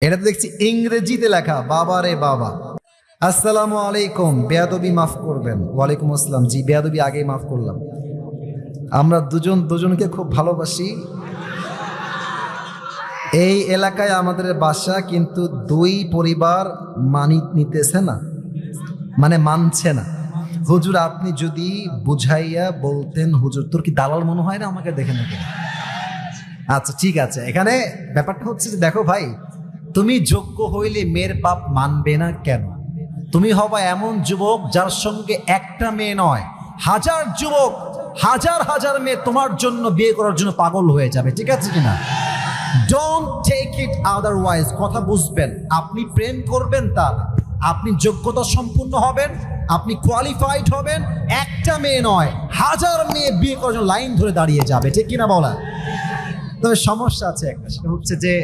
এটা তো দেখছি ইংরেজিতে লেখা, বাবা রে বাবা। আসসালামু আলাইকুম, বেয়াদবি মাফ করবেন। ওয়ালাইকুম আসসালাম। জি, বেয়াদবি আগেই মাফ করলাম। আমরা দুজনকে খুব ভালোবাসি। এই এলাকায় আমাদের বাসা, কিন্তু দুই পরিবার নিতেছে না, মানছে না। হুজুর, আপনি যদি বুঝাইয়া বলতেন। হুজুর, তোর কি দালাল মনে হয় না আমাকে দেখে নাকি? আচ্ছা ঠিক আছে, এখানে ব্যাপারটা হচ্ছে যে দেখো ভাই, তুমি যোগ্য হইলে মেয়ের বাপ মানবে না কেন? তুমি হবা এমন যুবক যার সঙ্গে একটা মেয়ে নয়, হাজার যুবক, হাজার হাজার মেয়ে তোমার জন্য বিয়ে করার জন্য পাগল হয়ে যাবে। ঠিক আছে কিনা? Don't take it otherwise. কথা বুঝবেন, আপনি প্রেম করবেন, তা না। আপনি যোগ্যতা সম্পূর্ণ হবেন, আপনি কোয়ালিফাইড হবেন, একটা মেয়ে নয় হাজার মেয়ে বিয়ে করার জন্য লাইন ধরে দাঁড়িয়ে যাবে। ঠিক কিনা বলা? তবে সমস্যা আছে একটা, সেটা হচ্ছে যে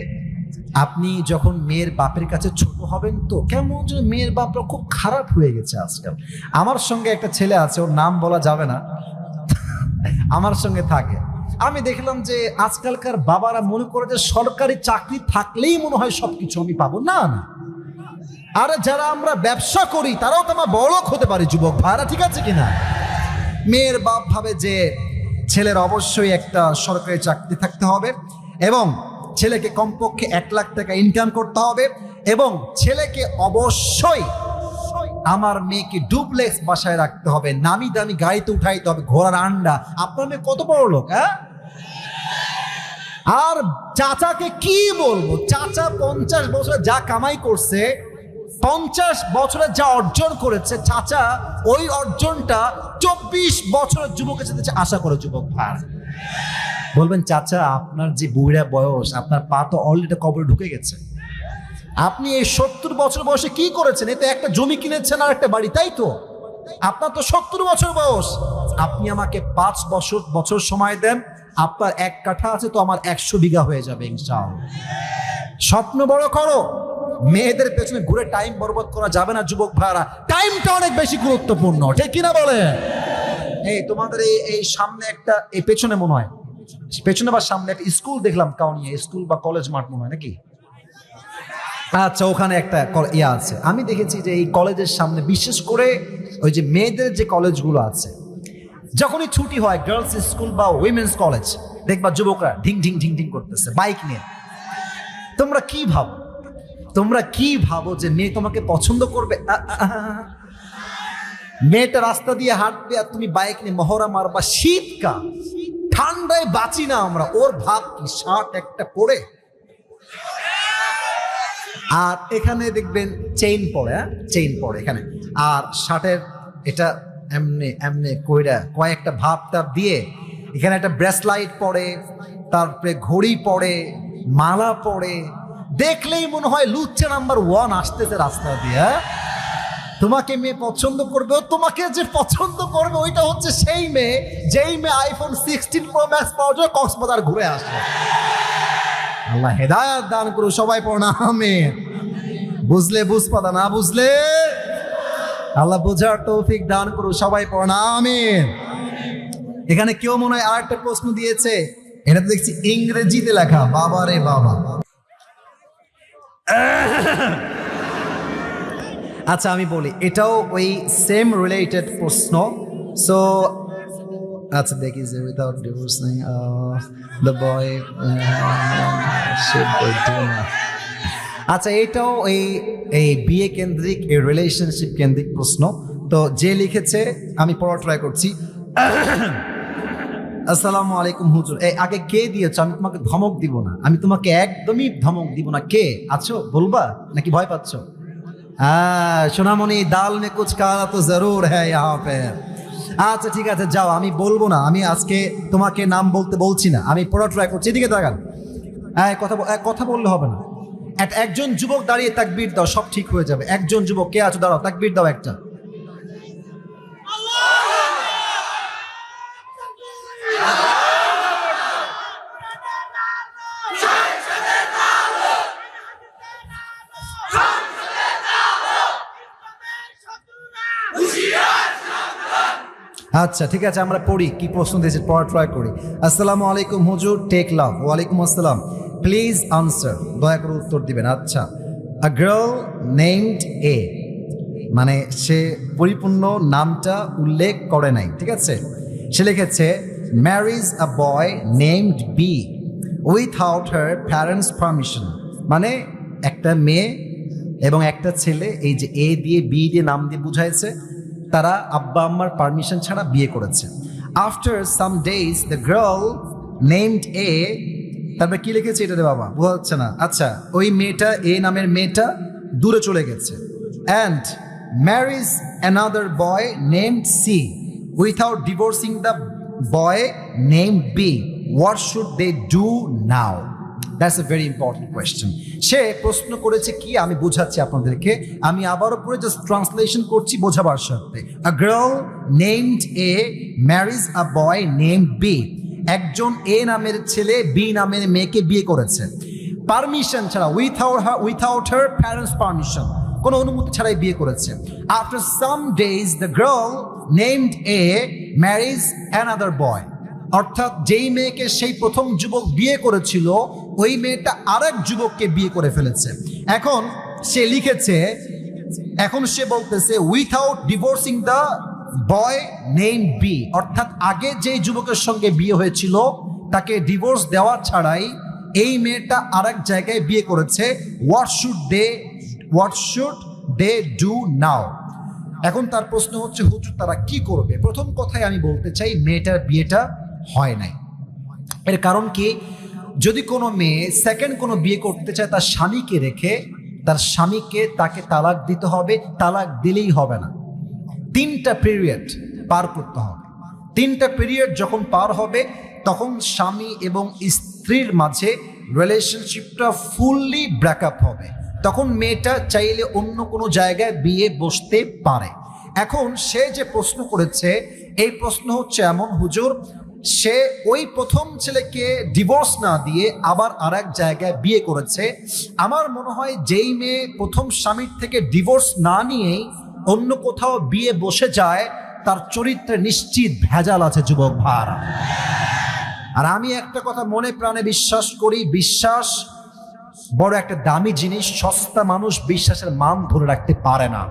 আপনি যখন মেয়ের বাপের কাছে ছোট হবেন, তো কেমন যেন মেয়ের বাপরা খুব খারাপ হয়ে গেছে আজকাল। আমার সঙ্গে একটা ছেলে আছে, ওর নাম বলা যাবে না, আমার সঙ্গে থাকে। আমি দেখলাম যে আজকালকার বাবারা মনে করে যে সরকারি চাকরি থাকলেই মনে হয় সবকিছু আমি পাবো। না না, আরে যারা আমরা ব্যবসা করি তারাও তো আমরা বড়লোক হতে পারি যুবক ভাইরা। ঠিক আছে কিনা? মেয়ের বাপ ভাবে যে ছেলের অবশ্যই একটা সরকারি চাকরি থাকতে হবে, এবং ছেলেকে কমপক্ষে 1 লাখ টাকা ইনকাম করতে হবে, এবং ছেলেকে অবশ্যই আমার মেয়েকে ডুপ্লেক্স বাসায় রাখতে হবে, নামি দামি গাড়িতে উঠাইতে হবে, ঘোড়ার আন্ডা। আপনার মেয়ে কত বড় লোক, হ্যাঁ? আর চাচাকে কি বলবো, চাচা 50 বছরে যা কামাই করছে, 50 বছরে যা অর্জন করেছে, চাচা ওই অর্জনটা 24 বছরের যুবকের সাথে আশা করে। যুবক ভাই বলবেন, চাচা আপনার যে বুড়া বয়স, আপনার পা তো অলরেডি কবরে ঢুকে গেছে। আপনি এই 70 বছর বয়সে কি করেছেন? এতে একটা জমি কিনেছেন আর একটা বাড়ি, তাই তো? আপনার তো 70 বছর বয়স। আপনি আমাকে 5 বছর সময় দেন, আপনার 1 কাঠা আছে তো আমার 100 বিঘা হয়ে যাবে ইনশাআল্লাহ। স্বপ্ন বড় করো, মেয়েদের পেছনে ঘুরে টাইম বরবাদ করা যাবে না যুবক ভাইরা। টাইমটা অনেক বেশি গুরুত্বপূর্ণ। ঠিক কিনা বলে? এই তোমাদের এই সামনে একটা, এই পেছনে মনে হয়, পেছনে বা সামনে একটা স্কুল দেখলাম, কাউনিয়া স্কুল বা কলেজ মাঠ মনে হয় নাকি? আচ্ছা, ওখানে একটা ইয়া আছে। আমি দেখেছি যে এই কলেজের সামনে, বিশেষ করে ওই যে মেয়েদের যে কলেজগুলো আছে, যখনই ছুটি হয়, গার্লস স্কুল বা উইমেন্স কলেজ, দেখবা যুবকরা ঢিং ঢিং ঢিং ঢিং করতেছে বাইক নিয়ে। তোমরা কি ভাবো যে মেয়ে তোমাকে পছন্দ করবে? মেয়েটা রাস্তা দিয়ে হাঁটবে আর তুমি বাইক নিয়ে মহড়া মারবা। শীতকাল, ঠান্ডায় বাঁচি না আমরা। ওর ভাব কি, শার্ট একটা পরে, আর এখানে দেখবেন চেইন পরে, চেইন পরে এখানে, আর শার্টের এটা এমনি এমনি কইরা কয়েকটা ভাব টাপ দিয়ে এখানে একটা ব্রেসলাইট পরে, তারপরে ঘড়ি পরে, মালা পরে। দেখলেই মনে হয় লুচ্চা নাম্বার 1 আসতেছে রাস্তা দিয়ে। তোমাকে মেয়ে পছন্দ করবে, তোমাকে যে পছন্দ করবে ওইটা হচ্ছে সেই মেয়ে, যেই মেয়ে আইফোন 16 প্রো ম্যাক্স পাওয়ার জন্য কক্সবাজার ঘুরে আসে। আল্লাহ হেদায়াত দান করো, সবাই পড়না আমিন। বুঝলে বুঝপাতা, না বুঝলে আল্লাহ বোঝার তৌফিক দান করো, সবাই পড়না আমিন। এখানে কেউ মনে হয় আরেকটা প্রশ্ন দিয়েছে, এটা তো দেখছি ইংরেজিতে লেখা, বাবা রে বাবা। আচ্ছা আমি বলি, এটাও ওই সেম রিলেটেড প্রশ্ন। সো আচ্ছা দেখি, যে without divorcing the boy should do না। আচ্ছা, এটাও এই বিয়ে কেন্দ্রিক, এই রিলেশনশিপ কেন্দ্রিক প্রশ্ন। তো যে লিখেছে, আমি পড়া ট্রাই করছি। আসসালামু আলাইকুম হুজুর। এই আগে কে দিয়েছ? আমি তোমাকে ধমক দিব না, আমি তোমাকে একদমই ধমক দিব না। কে আছো বলবা, নাকি ভয় পাচ্ছ? সোনামণি, দাল মে কুছ কালা তো জরুর হ্যায় ইহাঁ পে। আচ্ছা ঠিক আছে, যাও, আমি বলবো না। আমি আজকে তোমাকে নাম বলতে বলছি না, আমি পড়া ট্রাই করছি। এদিকে তাকান। কথা বললে হবে না। একজন যুবক দাঁড়িয়ে তাকবীর দাও, সব ঠিক হয়ে যাবে। একজন যুবক, কে আছো দাঁড়াও, তাকবীর দাও একটা। আচ্ছা ঠিক আছে, আমরা পড়ি কি প্রশ্ন দিয়েছে, পড়া ট্রাই করি। আসসালামু আলাইকুম হুজুর, টেক লাভ। ওয়ালাইকুম আসসালাম। প্লিজ আনসার, দয়া করে উত্তর দিবেন। আচ্ছা, আ গার্ল নেমড এ, মানে সে পরিপূর্ণ নামটা উল্লেখ করে নাই, ঠিক আছে? সে লিখেছে marriage a boy named B without her parents permission, মানে একটা মেয়ে এবং একটা ছেলে, এই যে এ দিয়ে বি দিয়ে নাম দিয়ে বুঝাইছে, তারা আব্বা আম্মার পারমিশন ছাড়া বিয়ে করেছে। After some days the girl named এ, তারপরে কি লিখেছে এটা রে বাবা, বোঝা যাচ্ছে না। আচ্ছা, ওই মেয়েটা, এ নামের মেয়েটা দূরে চলে গেছে। And marriage another boy named C without divorcing the boy named B, what should they do now? That's a very important question. সে প্রশ্ন করেছে কি, আমি বোঝাচ্ছি আপনাদেরকে, আমি আবারও পরে জাস্ট ট্রান্সলেশন করছি বোঝাবার সাথে। A girl named A marriage a boy named B, একজন এ নামের ছেলে বি নামের মেয়েকে বিয়ে করেছে পারমিশন ছাড়া, উইথআউট হার প্যারেন্টস পারমিশন, কোনো অনুমতি ছাড়াই বিয়ে করেছে। After some days the girl named A marriage another boy, অর্থাৎ যেই মেয়েকে সেই প্রথম যুবক বিয়ে করেছিল ওই মেয়েটা আরেক যুবককে বিয়ে করে ফেলেছে। এখন সে লিখেছে, এখন সে বলতেছে without divorcing the boy name B, অর্থাৎ আগে যেই যুবকের সঙ্গে বিয়ে হয়েছিল তাকে ডিভোর্স দেওয়া ছাড়াই এই মেয়েটা আরেক জায়গায় বিয়ে করেছে। What should they do now? এখন তার প্রশ্ন হচ্ছে, হুজুর তারা কি করবে? প্রথম কথায় আমি বলতে চাই, মেয়েটার বিয়েটা হয় নাই। এর কারণ কি, যদি কোনো মেয়ে সেকেন্ড কোনো বিয়ে করতে চায় তার স্বামীকে রেখে, তার স্বামীকে তাকে তালাক দিতে হবে, তালাক দিলেই হবে না, 3টা পিরিয়ড পার করতে হবে। 3টা পিরিয়ড যখন পার হবে তখন স্বামী এবং স্ত্রীর মাঝে রিলেশনশিপটা ফুললি ব্রেকআপ হবে, তখন মেয়েটা চাইলে অন্য কোনো জায়গায় বিয়ে বসতে পারে। এখন সে যে প্রশ্ন করেছে, এই প্রশ্ন হচ্ছে এমন, হুজুর সে ওই প্রথম ছেলেকে ডিভোর্স না দিয়ে আবার আরেক জায়গায় বিয়ে করেছে। আমার মনে হয় যেই মেয়ে প্রথম স্বামীর থেকে ডিভোর্স না নিয়েই অন্য কোথাও বিয়ে বসে যায়, তার চরিত্রে নিশ্চিত ভেজাল আছে যুবক ভাইরা। আর আমি একটা কথা মনে প্রাণে বিশ্বাস করি, বিশ্বাস বড় একটা দামি জিনিস, সস্তা মানুষ বিশ্বাসের মান ধরে রাখতে পারে না।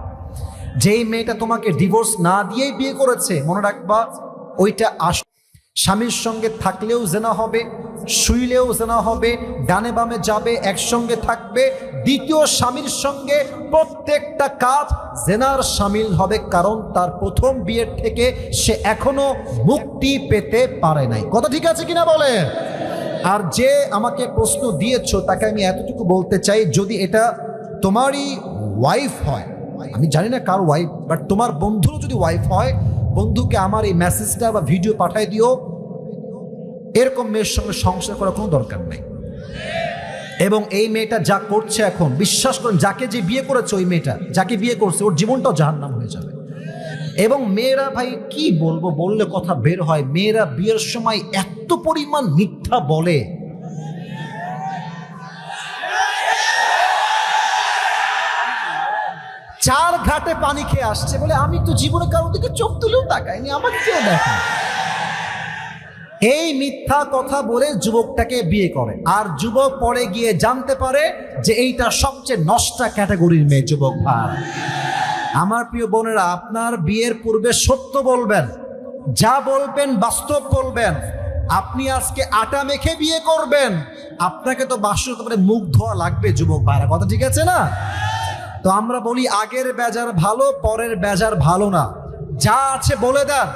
যেই মেয়েটা তোমাকে ডিভোর্স না দিয়েই বিয়ে করেছে, মনে রাখবা ওইটা স্বামীর সঙ্গে থাকলেও জেনা হবে, শুইলেও জেনা হবে, ডানে বামে যাবে, একসঙ্গে থাকবে, দ্বিতীয় স্বামীর সঙ্গে প্রত্যেকটা কাজ জেনার সামিল হবে, কারণ তার প্রথম বিয়ের থেকে সে এখনো মুক্তি পেতে পারে নাই। কথা ঠিক আছে কিনা বলেন? আর যে আমাকে প্রশ্ন দিয়েছো তাকে আমি এতটুকু বলতে চাই, যদি এটা তোমারই ওয়াইফ হয়, আমি জানি না কার ওয়াইফ, বাট তোমার বন্ধুরও যদি ওয়াইফ হয়, বন্ধুকে আমার এই মেসেজটা বা ভিডিও পাঠাই দিও, এরকম মেয়ের সঙ্গে সংসার করার কোনো দরকার নেই। এবং এই মেয়েটা যা করছে এখন, বিশ্বাস করেন, যাকে যে বিয়ে করেছে ওই মেয়েটা যাকে বিয়ে করছে ওর জীবনটাও জাহান্নাম হয়ে যাবে। এবং মেয়েরা ভাই কি বলবো, বললে কথা বের হয়, মেয়েরা বিয়ের সময় এত পরিমাণ মিথ্যা বলে, চার ঘাটে পানি খেয়ে আসছে বলে আমি তো জীবনে কারোর দিকে চোখ তুলেও তাকাইনি, আমাকে কেউ দেখে। এই মিথ্যা কথা বলে যুবকটাকে বিয়ে করে, আর যুবক পরে গিয়ে জানতে পারে যে এইটা সবচেয়ে নষ্টা ক্যাটাগরির মেয়ে। যুবক ভাই, আমার প্রিয় বোনেরা, আপনার বিয়ের পূর্বে সত্য বলবেন, যা বলবেন বাস্তব বলবেন। আপনি আজকে আটা মেখে বিয়ে করবেন, আপনাকে তো বাস্তবে মুখ ধোয়া লাগবে যুবক ভাইরা, কথা ঠিক আছে না? তো আমরা বলি আগের বেজার ভালো, পরের বেজার ভালো না, যা আছে বলে দেন,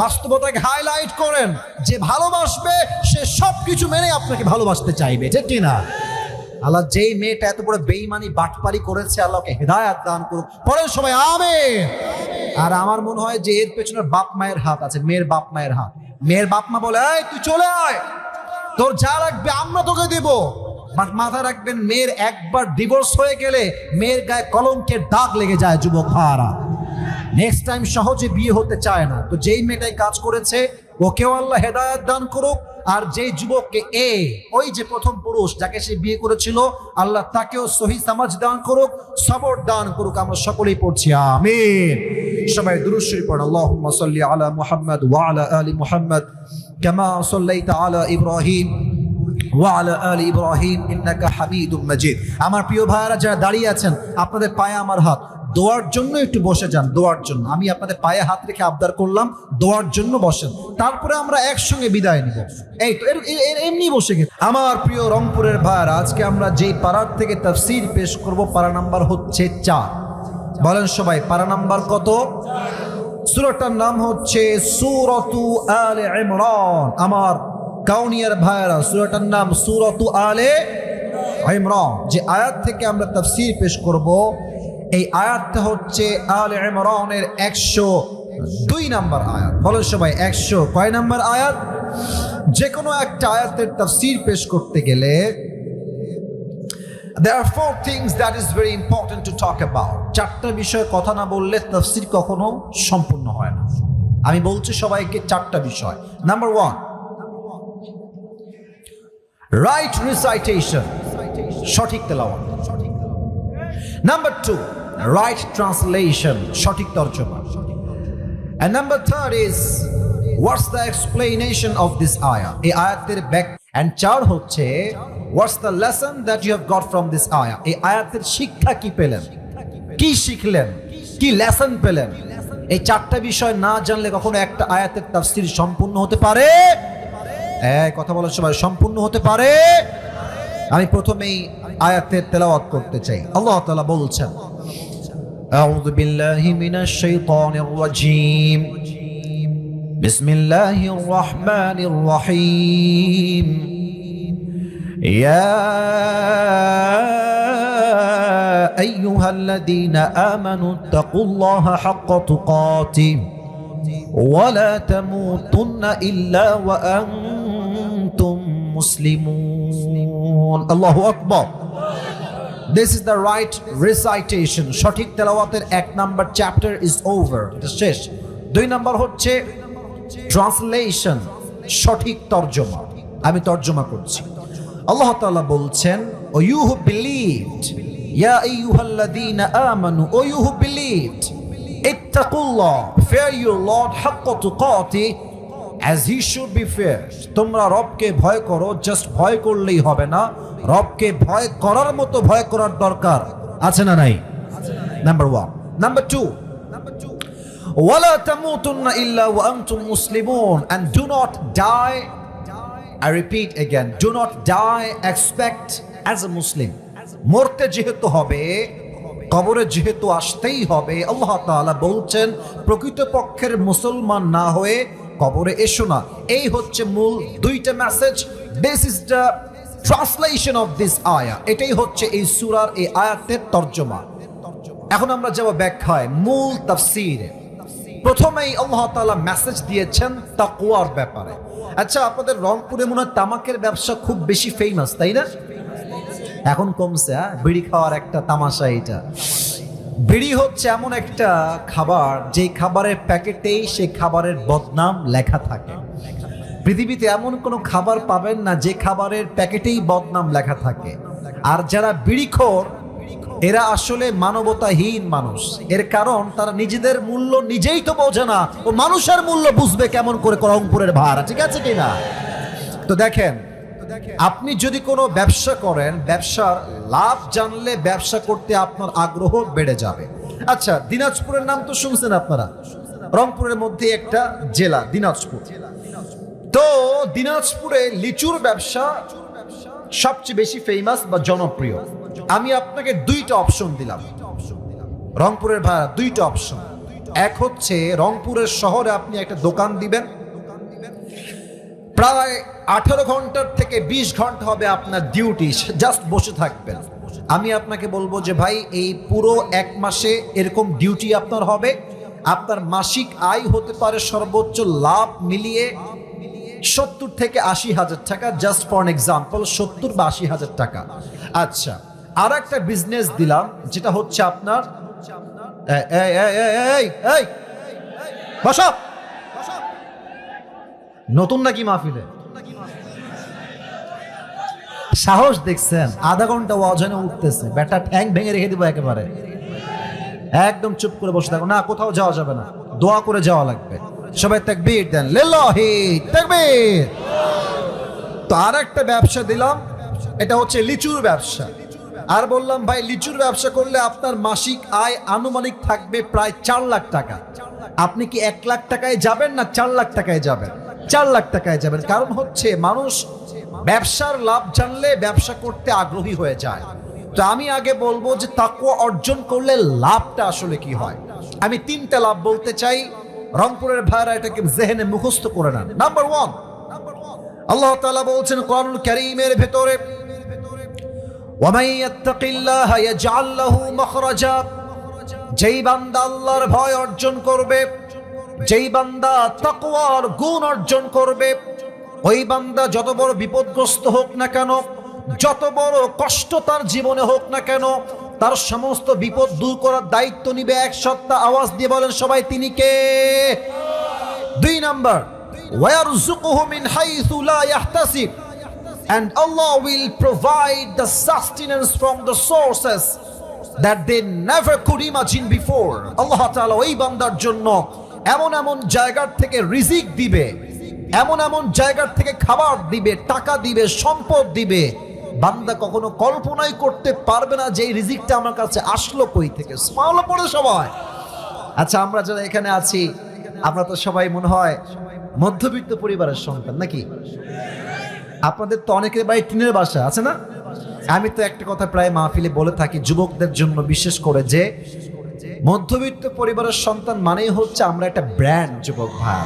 বাস্তবতাকে হাইলাইট করেন। যে ভালোবাসবে সে সবকিছু মেনে আপনাকে ভালোবাসতে চাইবে, ঠিক কিনা? আল্লাহ যেই মেয়েটা এত বড় বেঈমানি বাটপারি করেছে, আল্লাহকে হেদায়েত দান করুক। পরের সবাই আমিন। আর আমার মনে হয় যে এর পেছনে বাপ মায়ের হাত আছে, মেয়ের বাপ মায়ের হাত। মেয়ের বাপ মা বলে, এই তুই চলে আয়, তোর যা লাগবে আমরা তোকে দেব। বাট মাথায় রাখবেন, মেয়ের একবার ডিভোর্স হয়ে গেলে মেয়ের গায়ে কলঙ্কের দাগ লেগে যায় যুবক ভাইরা, নেক্সট টাইম সহজে বিয়ে হতে চায় না। তো যেই মেয়েটাই কাজ করেছে ওকেও আল্লাহ হেদায়েত দান করুক, আর যেই যুবককে ওই যে প্রথম পুরুষ যাকে সে বিয়ে করেছিল, আল্লাহ তাকেও সহি সমাজ দান করুক, সবর দান করুক। আমরা সকলেই পড়ছি আমিন। সবাই দুরূদ শরীফ পড়ুন। আল্লাহুম্মা সাল্লি আলা মুহাম্মাদ ওয়া আলা আলি মুহাম্মাদ কামা সাল্লাইতা আলা ইব্রাহিম ওয়া আলা আলি ইব্রাহিম ইন্নাকা হামিদুম মাজিদ। আমার প্রিয় ভাইরা যারা দাঁড়িয়ে আছেন, আপনাদের পায়ে আমার হাত, দোয়ার জন্য একটু বসে যান। দোয়ার জন্য আমি আপনাদের পায়ে হাত রেখে আবদার করলাম, দোয়ার জন্য বসেন, তারপরে আমরা একসঙ্গে বিদায় নিব। এই তো এমনি বসে গেছে। আমার প্রিয় রংপুরের ভাইরা, আজকে আমরা যেই পারার থেকে তাফসীর পেশ করব, পারা নাম্বার হচ্ছে 4। বলেন সবাই, পারা নাম্বার কত? সূরাটার নাম হচ্ছে সূরাতু আলে ইমরান। আমার কাউনিয়ার ভাইরা, সূরাটার নাম সূরাতু আলে ইমরান। যে আয়াত থেকে আমরা তাফসীর পেশ করব, এই আয়াতটা হচ্ছে আলে ইমরানের 102 নাম্বার আয়াত। বলেন সবাই, 100 কয় নাম্বার আয়াত? যে কোনো একটা আয়াতের তাফসীর পেশ করতে গেলে there are 4 things that is very important to talk about. 4টা বিষয় কথা না বললে তাফসীর কখনো সম্পূর্ণ হয় না। আমি বলছি সবাইকে 4টা বিষয়। নাম্বার 1, right recitation, সঠিক তেলাওয়াত। নাম্বার 2, right translation, সঠিক তরজমা। And number 3 is what's the explanation of this ayah, এই আয়াতের ব্যাখ্যা। and 4 হচ্ছে what's the lesson that you have got from this ayah, এই আয়াতের শিক্ষা কি পেলেন, কি শিখলেন, কি লেসন পেলেন। এই 4টা বিষয় না জানলে কখনো একটা আয়াতের তাফসীর সম্পূর্ণ হতে পারে? কথা বলার সময় সম্পূর্ণ হতে পারে? আমি প্রথমেই আয়াতের তেলাওয়াত করতে চাই। আল্লাহ তাআলা বলছেন, আউযু বিল্লাহি মিনাশ শাইতানির রাজীম, বিসমিল্লাহির রহমানির রহিম, ইয়া আইয়ুহাল্লাযীনা আমানু তাকুল্লাহা হাক্কা তুকাতিহি ওয়া লা তামুতুন্না ইল্লা ওয়া আনতুম মুসলিমুন। আল্লাহু আকবার। This is the right recitation. সঠিক তেলাওয়াতের 1 নাম্বার চ্যাপ্টার is over, এটা শেষ। 2 নাম্বার হচ্ছে ট্রান্সলেশন, সঠিক তরজমা। আমি তরজমা করছি। আল্লাহ তাআলা বলছেন, ও ইউ হু বিলিভড, ইয়া আইয়ুহাল্লাযীনা আমানু, ও ইউ হু বিলিভড, ইত্তাকুল্লাহ, fear your Lord হাক্কা তুকাতিহি, as he should be feared। তোমরা রবকে ভয় করো, জাস্ট ভয় করলেই হবে না, রবকে ভয় করার মতো ভয় করার দরকার আছে না নাই? নাম্বার 1। নাম্বার 2, ওয়ালা তামুতুন্না ইল্লা ওয়া আনতুম মুসলিমুন, and do not die, I repeat again, do not die expect as a Muslim। মরতে যেহেতু হবে, কবরে যেহেতু আসতেই হবে, আল্লাহ তাআলা বলছেন প্রকৃতপক্ষের মুসলমান না হয়ে কবরে এসো না। এই হচ্ছে মূল 2টা message. This is the translation of this আয়াহ। এটাই হচ্ছে এই সূরার এই আয়াতের তরজমা। এখন আমরা যাব ব্যাখ্যায়, মূল তাফসীরে। প্রথমেই আল্লাহ তাআলা মেসেজ দিয়েছেন তাকওয়ার ব্যাপারে। আচ্ছা, আপনাদের রংপুরে মনে হয় তামাকের ব্যবসা খুব বেশি ফেমাস, তাই না? এখন কমছে, বিড়ি খাওয়ার একটা তামাশা এটা। বিড়ি হচ্ছে এমন একটা খাবার, যে খাবারের প্যাকেটেই সেই খাবারের বদনাম লেখা থাকে। পৃথিবীতে এমন কোনো খাবার পাবেন না যে খাবারের প্যাকেটেই বদনাম লেখা থাকে। আর যারা বিড়িখোর, এরা আসলে মানবতাহীন মানুষ। এর কারণ তারা নিজেদের মূল্য নিজেই তো বোঝে না, ও মানুষের মূল্য বুঝবে কেমন করে রংপুরের ভাড়া, ঠিক আছে কিনা? তো দেখেন, আপনি যদি কোনো ব্যবসা করেন, ব্যবসার লাভ জানলে ব্যবসা করতে আপনার আগ্রহ বেড়ে যাবে। আচ্ছা, দিনাজপুরের নাম তো শুনছেন আপনারা, রংপুরের মধ্যে একটা জেলা দিনাজপুর। তো দিনাজপুরে লিচুর ব্যবসা সবচেয়ে বেশি ফেমাস বা জনপ্রিয়। আমি আপনাকে 2টা অপশন দিলাম, রংপুরের ভাড়া 2টা অপশন। এক হচ্ছে রংপুরের শহরে আপনি একটা দোকান দিবেন, প্রায় 18 ঘন্টার থেকে 20 ঘন্টা হবে আপনার ডিউটি, জাস্ট বসে থাকবেন। আমি আপনাকে বলবো যে ভাই, এই পুরো 1 মাসে এরকম ডিউটি আপনার হবে। আপনার মাসিক আয় হতে পারে সর্বোচ্চ লাভ মিলিয়ে 70 থেকে 80 হাজার টাকা, জাস্ট ফর এক্সাম্পল 70 বা 80 হাজার টাকা। আচ্ছা, আর একটা বিজনেস দিলাম, যেটা হচ্ছে আপনার বসো, নতুন নাকি মাহফিলে? সাহস দেখছেন? আধা ঘন্টা ওয়াজনে উঠতেছে, বেটা ঠ্যাং ভেঙে রেখে দিব একেবারে। একদম চুপ করে বসে থাকো না, কোথাও যাওয়া যাবে না, দোয়া করে যাওয়া লাগবে। সবাই তাকবীর দেন, লিল্লাহি তাকবীর। তো আর একটা ব্যবসা দিলাম, এটা হচ্ছে লিচুর ব্যবসা। আর বললাম ভাই লিচুর ব্যবসা করলে আপনার মাসিক আয় আনুমানিক থাকবে প্রায় 4 লাখ টাকা। আপনি কি 1 লাখ টাকায় যাবেন না 4 লাখ টাকায় যাবেন? 4 লাখ টাকায় যাবেন। কারণ হচ্ছে মানুষ ব্যবসার লাভ জানলে ব্যবসা করতে আগ্রহী হয়ে যায়। তো আমি আগে বলবো যে তাকওয়া অর্জন করলে লাভটা আসলে কি হয়। আমি 3টা লাভ বলতে চাই, রংপুরের ভাইরা এটাকে জেহেনে মুখস্থ করে নেন। নাম্বার 1, আল্লাহ তাআলা বলছেন কোরআনুল কারীমের ভেতরে, ওয়ামান ইয়াত্তাকিল্লাহা ইয়াজআল লাহু মাখরাজা, যেই বান্দা আল্লাহর ভয় অর্জন করবে, যেই বান্দা তাকওয়ার গুণ অর্জন করবে, ওই বান্দা যত বড় বিপদগ্রস্ত হোক না কেন, যত বড় কষ্ট তার জীবনে হোক না কেন, তার সমস্ত বিপদ দূর করার দায়িত্ব নিবে। এক সত্তা আওয়াজ দিয়ে বলেন সবাই, তিনি কে? 2 নাম্বার, ওয়ারযুকুহু মিন হাইসু লা ইয়াহতাসিব, and Allah will provide the sustenance from the sources that they never could imagine before. আল্লাহ তাআলা ওই বান্দার জন্য এমন এমন জায়গা থেকে রিজিক দিবে, এমন এমন জায়গা থেকে খাবার দিবে, টাকা দিবে, সম্পদ দিবে, বান্দা কখনো কল্পনাই করতে পারবে না যে এই রিজিকটা আমার কাছে আসলো কই থেকে। সুবহানাল্লাহ পড়ে সবাই। আচ্ছা, আমরা যারা এখানে আছি আমরা তো সবাই মনে হয় মধ্যবিত্ত পরিবারের সন্তান নাকি? আপনাদের তো অনেকের বাড়ি টিনের বাসা আছে না? আমি তো একটা কথা প্রায় মাহফিলে বলে থাকি যুবকদের জন্য বিশেষ করে, যে মধ্যবিত্ত পরিবারের সন্তান মানেই হচ্ছে আমরা একটা ব্র্যান্ড। যুবক ভাই,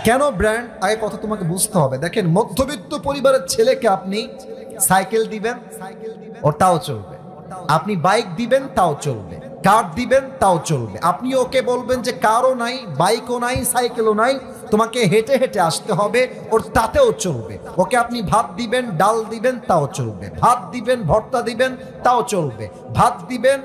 কেন ব্র্যান্ড? আগে কথা তোমাকে বুঝতে হবে। দেখেন, মধ্যবিত্ত পরিবারের ছেলেকে আপনি সাইকেল দিবেন, ওটাও চলবে। আপনি বাইক দিবেন, তাও চলবে। কার দিবেন, তাও চলবে। আপনি ওকে বলবেন যে কারও নাই, বাইকও নাই, সাইকেলও নাই, তোমাকে হেঁটে হেঁটে আসতে হবে, ওর তাতেও চলবে। ওকে আপনি ভাত দিবেন, ডাল দিবেন, তাও চলবে। ভাত দিবেন, ভর্তা দিবেন, তাও চলবে। ভাত দিবেন,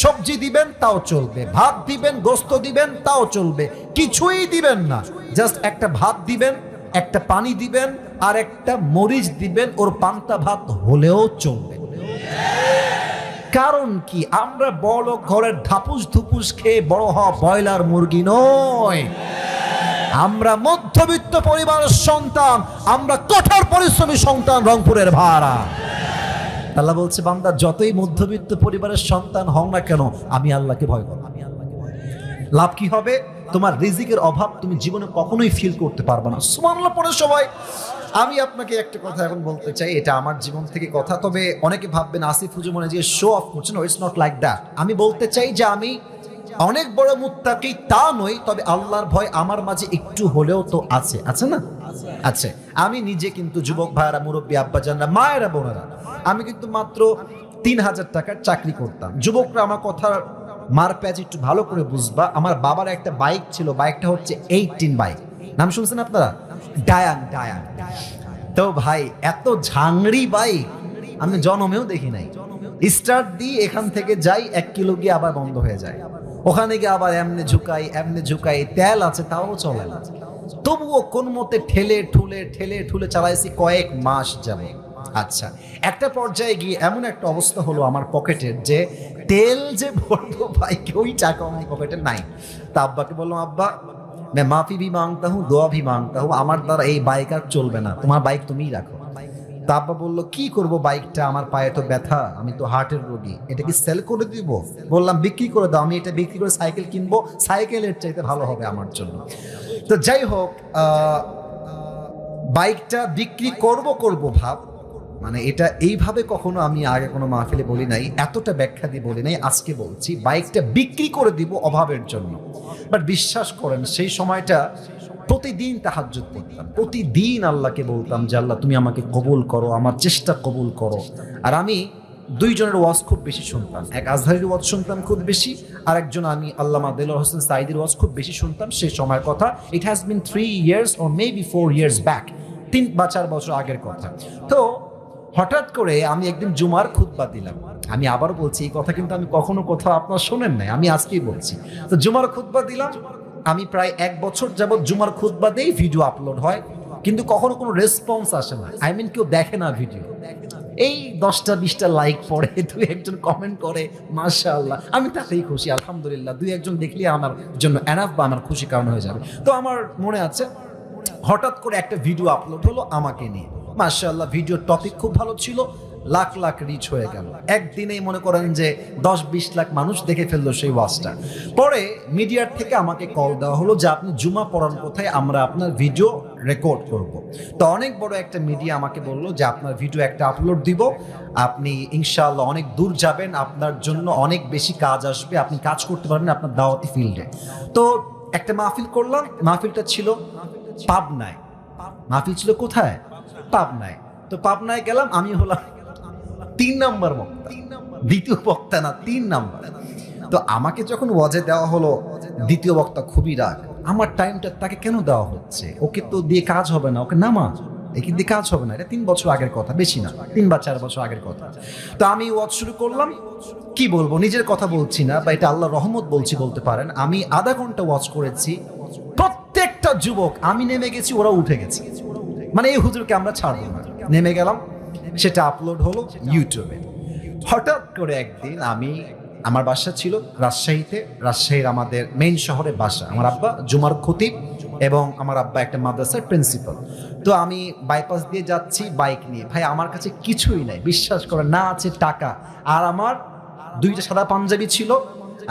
সবজি দিবেন, তাও চলবে। ভাত দিবেন, গোস্ত দিবেন, তাও চলবে। কিছুই দিবেন না, জাস্ট একটা ভাত দিবেন, একটা পানি দিবেন, আর একটা মরিচ দিবেন, ওর পান্তা ভাত হলেও চলবে। কারণ কি? আমরা বড় ঘরের ধাপুস ধুপুস খেয়ে বড় হওয়া ব্রয়লার মুরগি নয়। আমরা মধ্যবিত্ত পরিবারের সন্তান, আমরা কঠোর পরিশ্রমী সন্তান, রংপুরের ভাড়া। আল্লাহ বলছে, বান্দা যতই মধ্যবিত্ত পরিবারের সন্তান হও না কেন, আমি আল্লাহকে ভয় করো। লাভ কি হবে? তোমার রিজিকের অভাব তুমি জীবনে কখনোই ফিল করতে পারবে না। সুবহানাল্লাহ পড়ে সবাই। আমি আপনাকে একটা কথা এখন বলতে চাই, এটা আমার জীবন থেকে কথা। তবে অনেকে ভাববেন আসিফ হুজুর মনে যে শো অফ করছেন। It's not like that. আমি বলতে চাই যে আমি অনেক বড় মুত্তাকি তা নই, তবে আল্লাহর ভয় আমার মাঝে একটু হলেও তো আছে, আছে না? আছে। আমি নিজে কিন্তু, যুবক ভাইয়েরা, মুরব্বী আব্বাজানরা, মায়েরা, বোনেরা, আমি কিন্তু মাত্র 3,000 টাকার চাকরি করতাম। যুবকরা আমার কথা মার প্যাচ একটু ভালো করে বুঝবা। আমার বাবার একটা বাইক ছিল, বাইকটা হচ্ছে 18 বাইক। নাম শুনছেন আপনারা? ডায়াং। তো ভাই, এত ঝাংড়ি বাইক আমি জন্মেও দেখি নাই। স্টার্ট দিই, এখান থেকে যাই 1 কিলো গিয়ে আবার বন্ধ হয়ে যায়, ওখানে গিয়ে আবার এমনি ঝুঁকাই, তেল আছে তাও চলে না। তবুও কোন মতে ঠেলে ঠুলে চালাইছি কয়েক মাস যাবে। আচ্ছা, একটা পর্যায়ে গিয়ে এমন একটা অবস্থা হলো আমার পকেটের, যে তেল যে ভরবো ভাই, ওই টাকা আমার পকেটে নাই। তা আব্বাকে বললাম, আব্বা मैं माफी भी मांगता हूँ, दुआ भी मांगता हूँ, আমার দ্বারা এই বাইক আর চলবে না, তোমার বাইক তুমিই রাখো। তা আব্বা বললো, কি করব বাইকটা, আমার পায়ে তো ব্যথা, আমি তো হার্টের রোগী, এটা কি সেল করে দিব? বললাম, বিক্রি করে দাও, আমি এটা বিক্রি করে সাইকেল কিনবো, সাইকেলের চাইতে ভালো হবে আমার জন্য। তো যাই হোক, বাইকটা বিক্রি করব ভাব, মানে এটা এইভাবে কখনো আমি আগে কোনো মাহফিলে বলি নাই, এতটা ব্যাখ্যা দিয়ে বলি নাই। আজকে বলছি, বাইকটা বিক্রি করে দিব অভাবের জন্য। বাট বিশ্বাস করেন, সেই সময়টা প্রতিদিন তাহাজ্জুদ পড়তাম, প্রতিদিন আল্লাহকে বলতাম যে আল্লাহ তুমি আমাকে কবুল করো, আমার চেষ্টা কবুল করো। আর আমি 2 জনের ওয়াজ খুব বেশি শুনতাম। এক আজহারির ওয়াজ শুনতাম খুব বেশি, আর একজন আমি আল্লামা দেলোয়ার হোসেন সাঈদীর ওয়াজ খুব বেশি শুনতাম। সেই সময়ের কথা, it has been 3 years or maybe 4 years back, 3 বা 4 বছর আগের কথা। তো হঠাৎ করে আমি একদিন জুমার খুতবা দিলাম। আমি আবারও বলছি, এই কথা কিন্তু আমি কখনো কোথাও আপনারা শোনেন নাই, আমি আজকেই বলছি। তো জুমার খুতবা দিলাম। আমি প্রায় 1 বছর যাবৎ জুমার খুতবা দিয়েই ভিডিও আপলোড হয়, কিন্তু কখনো কোনো রেসপন্স আসে না। আই মিন, কেউ দেখে না ভিডিও। এই 10টা-20টা লাইক পড়ে, 2-1জন কমেন্ট করে, মাশাআল্লাহ, আমি তাতেই খুশি, আলহামদুলিল্লাহ। 2-1জন দেখলে আমার জন্য এনাফ, বা আমার খুশি কারণ হয়ে যাবে। তো আমার মনে আছে হঠাৎ করে একটা ভিডিও আপলোড হলো আমাকে নিয়ে, মাশাআল্লাহ ভিডিওর টপিক খুব ভালো ছিল, লাখ লাখ রিচ হয়ে গেল। একদিনেই মনে করেন যে 10-20 লাখ মানুষ দেখে ফেললো সেই ওয়াজটা। পরে মিডিয়ার থেকে আমাকে কল দেওয়া হলো যে আপনি জুমা পড়ান কোথায়, আমরা আপনার ভিডিও রেকর্ড করব। তো অনেক বড় একটা মিডিয়া আমাকে বললো যে আপনার ভিডিও একটা আপলোড দিব, আপনি ইনশাআল্লাহ অনেক দূর যাবেন, আপনার জন্য অনেক বেশি কাজ আসবে, আপনি কাজ করতে পারবেন আপনার দাওয়াতি ফিল্ডে। তো একটা মাহফিল করলাম, মাহফিলটা ছিল পাবনায়। মাহফিল ছিল কোথায়? পাবনায়। তো পাবনায় গেলাম, আমি হলাম 3 নাম্বার বক্তা, দ্বিতীয় বক্তা না, 3 নাম্বার। তো আমাকে যখন ওয়াজে দেওয়া হলো, দ্বিতীয় বক্তা খুবই রাগ, আমার টাইমটা তাকে কেন দেওয়া হচ্ছে, ওকে তো দিয়ে কাজ হবে না, ওকে নামা, একে দিয়ে কাজ হবে না, এটা 3 বছর আগের কথা, বেশি না 3 বা 4 বছর আগের কথা। তো আমি ওয়াজ শুরু করলাম, কি বলবো, নিজের কথা বলছি না বা এটা আল্লাহর রহমত বলছি বলতে পারেন। আমি আধা ঘন্টা ওয়াজ করেছি, প্রত্যেকটা যুবক, আমি নেমে গেছি ওরা উঠে গেছে, মানে এই হুজুরকে আমরা ছাড়বো না, নেমে গেলাম। সেটা আপলোড হলো ইউটিউবে। হঠাৎ করে একদিন আমার বাসা ছিল রাজশাহীতে, রাজশাহীর আমাদের মেইন শহরে বাসা, আমার আব্বা জুমার খতিব এবং আমার আব্বা একটা মাদ্রাসার প্রিন্সিপাল। তো আমি বাইপাস দিয়ে যাচ্ছি বাইক নিয়ে, ভাই আমার কাছে কিছুই নাই, বিশ্বাস করে না আছে টাকা, আর আমার 2টা সাদা পাঞ্জাবি ছিল,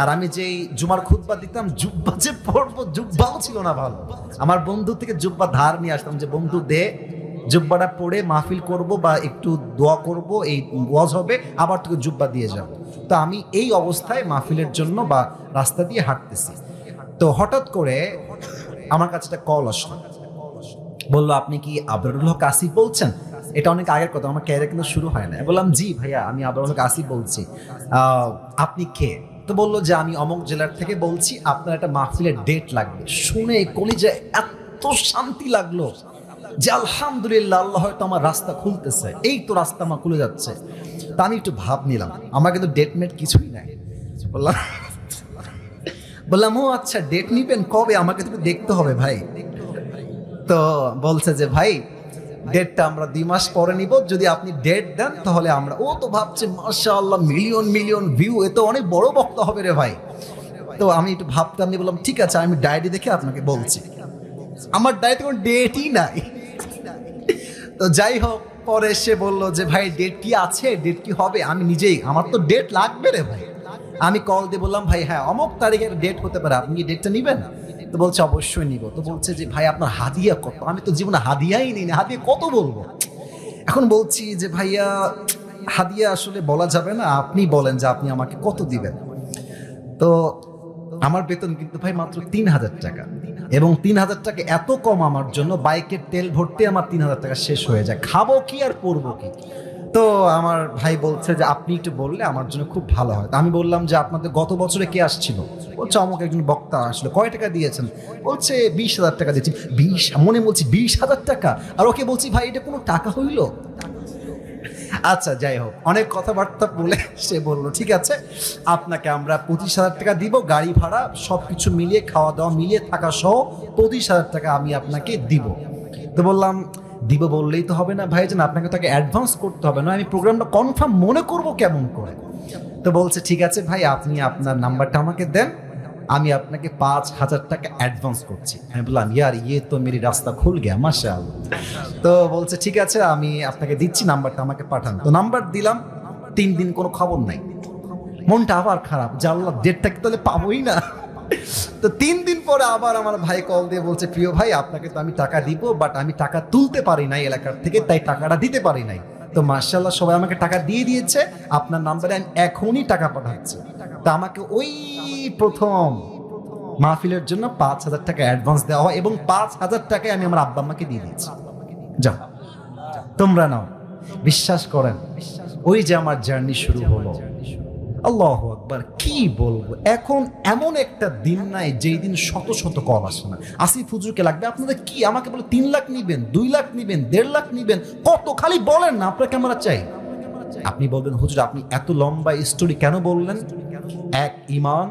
আর আমি যেই জুমার খুতবা দিতাম, জুব্বা যে পরবো, জুব্বাও ছিল না ভালো। আমার বন্ধু থেকে জুব্বা ধার নিয়ে আসতাম যে বন্ধু দে, জুব্বাটা পরে মাহফিল করব বা একটু দোয়া করব, এই ওয়াজ হবে, আবার তোকে জুব্বা দিয়ে যাব। তো আমি এই অবস্থায় মাহফিলের জন্য বা রাস্তা দিয়ে হাঁটতেছি। তো হঠাৎ করে আমার কাছে একটা কল আসলো, বললো আপনি কি আবরারুল হক আসিফ বলছেন? এটা অনেক আগের কথা, আমার ক্যারিয়ার কিন্তু শুরু হয় না। বললাম জি ভাইয়া, আমি আবরারুল হক আসিফ বলছি, আপনি কে? তো বললো যে আমি অমুক জেলার থেকে বলছি, আপনার একটা মাহফিলের ডেট লাগবে। শুনে কলিজায় এত শান্তি লাগলো যে আলহামদুলিল্লাহ, আল্লাহ হয়তো আমার রাস্তা খুলতেছে, এই তো রাস্তা আমার খুলে যাচ্ছে। তা আমি একটু ভাব নিলাম, আমার কিন্তু ডেট মেট কিছুই নাই। বললাম ও আচ্ছা, ডেট নিবেন কবে, আমাকে তো দেখতে হবে ভাই। তো বলছে যে ভাই ডেটটা আমরা 2 মাস পরে নিব, যদি আপনি ডেট দেন তাহলে আমরা। ও তো ভাবছে মাশাআল্লাহ মিলিয়ন মিলিয়ন ভিউ, এ তো অনেক বড় বক্তা হবে রে ভাই। তো আমি একটু ভাবতে, আমি বললাম ঠিক আছে, আমি ডায়েরি দেখে আপনাকে বলছি। আমার ডায়েরিতে কোনো ডেটই নাই। তো যাই হোক, পরে সে বললো যে ভাই ডেট কি আছে, ডেট কি হবে? আমি নিজেই, আমার তো ডেট লাগবে রে ভাই। আমি কল দিয়ে বললাম ভাই হ্যাঁ অমুক তারিখের ডেট হতে পারে, আপনি কি ডেটটা নিবেন? তো বলছে অবশ্যই নিব। তো বলছে যে ভাই আপনার হাদিয়া কত? আমি তো জীবনে হাদিয়াই নিই না, হাদিয়া কত বলবো? এখন বলছি যে ভাইয়া হাদিয়া আসলে বলা যাবে না, আপনি বলেন যে আপনি আমাকে কত দিবেন। তো আমার বেতন কিন্তু ভাই মাত্র 3,000 টাকা, এবং 3,000 টাকা এত কম আমার জন্য, বাইকের তেল ভরতে আমার 3,000 টাকা শেষ হয়ে যায়, খাবো কি আর পরবো কি? তো আমার ভাই বলছে যে আপনি একটু বললে আমার জন্য খুব ভালো হয়। আমি বললাম যে আপনাদের গত বছরে কে আসছিল? বলছে অমুক একজন বক্তা আসলো। কয় টাকা দিয়েছেন? বলছে 20,000 টাকা দিয়েছি। 20, মনে বলছি 20,000 টাকা, আর ওকে বলছি ভাই এটা কোনো টাকা হইল? আচ্ছা যাই হোক, অনেক কথাবার্তা বলে সে বললো ঠিক আছে, আপনাকে আমরা 25,000 টাকা দিব, গাড়ি ভাড়া সবকিছু মিলিয়ে, খাওয়া দাওয়া মিলিয়ে, থাকা সহ 25,000 টাকা আমি আপনাকে দিব। তো বললাম দিব বললেই তো হবে না ভাইজান, আপনাকে তাকে অ্যাডভান্স করতে হবে, না আমি প্রোগ্রামটা কনফার্ম মনে করব কেমন করে? তো বলছে ঠিক আছে ভাই, আপনি আপনার নাম্বারটা আমাকে দেন, আমি আপনাকে 5,000 টাকা অ্যাডভান্স করছি। আমি বললাম ইয়ার ইয়ে তো মেরি রাস্তা খুল গিয়া মাশাআল্লাহ। তো বলছে ঠিক আছে, আমি আপনাকে দিচ্ছি, নাম্বারটা আমাকে পাঠান। তো নাম্বার দিলাম, 3 দিন কোনো খবর নাই। মনটা আবার খারাপ, যে আল্লাহ ডেটটা কি তাহলে পাবোই না। তো 3 দিন পরে আবার আমার ভাই কল দিয়ে বলছে প্রিয় ভাই আপনাকে তো আমি টাকা দিব, বাট আমি টাকা তুলতে পারি নাই এলাকার থেকে, তাই টাকাটা দিতে পারি নাই। তো মাশাআল্লাহ সবাই আমাকে টাকা দিয়ে দিয়েছে, আপনার নাম্বারে আমি এখনই টাকা পাঠাচ্ছি। তো আমাকে ওই প্রথম মাহফিলের জন্য 5,000 টাকা অ্যাডভান্স দেওয়া হয়, এবং 5,000 টাকায় আমি আমার আব্বা আম্মাকে দিয়ে দিয়েছি। যাও তোমরা নাও। বিশ্বাস করেন, ওই যে আমার জার্নি শুরু হলো। আল্লাহু আকবার, কি বলবো, এখন এমন একটা দিন নাই যেই দিন শত শত কল আসে না। আসিফ হুজুরকে লাগবে আপনাদের কি? আমাকে বলে 3 লাখ নিবেন, 2 লাখ নিবেন, 1.5 লাখ নিবেন, কত খালি বলেন না আপনার ক্যামেরা চাই। আপনি বলবেন হুজুর আপনি এত লম্বা স্টোরি কেন বললেন? 1 ঈমান,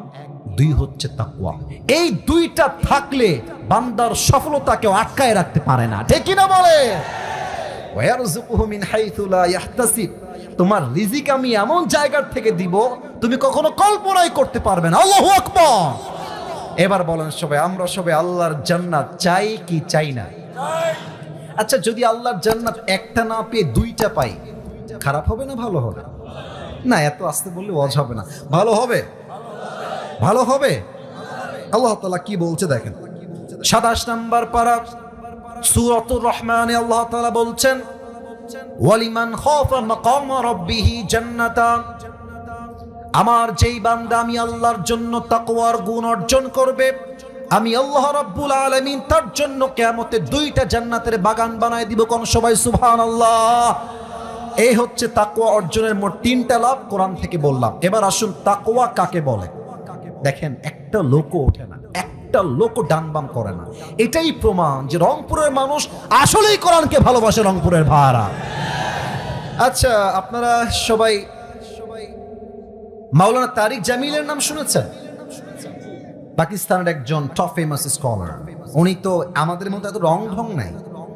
2 হচ্ছে তাকওয়া। এই 2টা থাকলে বান্দার সফলতা কেউ আটকায় রাখতে পারে না, ঠিক কি না বলে? ওয়ারযুকুহু মিন হাইথু লা ইয়াহতাসিব, তোমার রিজিক আমি এমন জায়গার থেকে দিব তুমি কখনো কল্পনাই করতে পারবে না। আল্লাহু আকবার। এবার বলেন সবাই, আমরা সবাই আল্লাহর জান্নাত চাই কি চাই না? আচ্ছা, যদি আল্লাহর জান্নাত একটা না পেয়ে দুইটা পাই, খারাপ হবে না ভালো হবে? না, এত আস্তে বললে ওয়াজ হবে না। ভালো হবে, ভালো হবে। আল্লাহ তাআলা কি বলছে দেখেন, 27 নম্বর পারা সূরাতুর রহমানে আল্লাহ তাআলা বলছেন, ওয়ালিমান খাফা মাকাম রাব্বিহি জান্নাতান। আমার যেই বান্দা আমি আল্লাহর জন্য তাকওয়ার গুণ অর্জন করবে, আমি আল্লাহ রাব্বুল আলামিন তার জন্য কিয়ামতে দুইটা জান্নাতের বাগান বানায় দিব। কোন সবাই সুবহানাল্লাহ। এই হচ্ছে তাকওয়া অর্জনের মোট 3টা লাভ, কোরআন থেকে বললাম। এবার আসুন তাকওয়া কাকে বলে। দেখেন, একটা লোকও ওঠে না, একটা লোকও ডান বাম করে না। এটাই প্রমাণ যে রংপুরের মানুষ আসলেই কোরআনকে ভালোবাসে, রংপুরের ভাড়া। আচ্ছা, আপনারা সবাই মাওলানা তারিক জামিলের নাম শুনেছেন? পাকিস্তানের একজন টপ ফেমাস স্কলার। উনি তো আমাদের মতো এত রং ঢং নাই,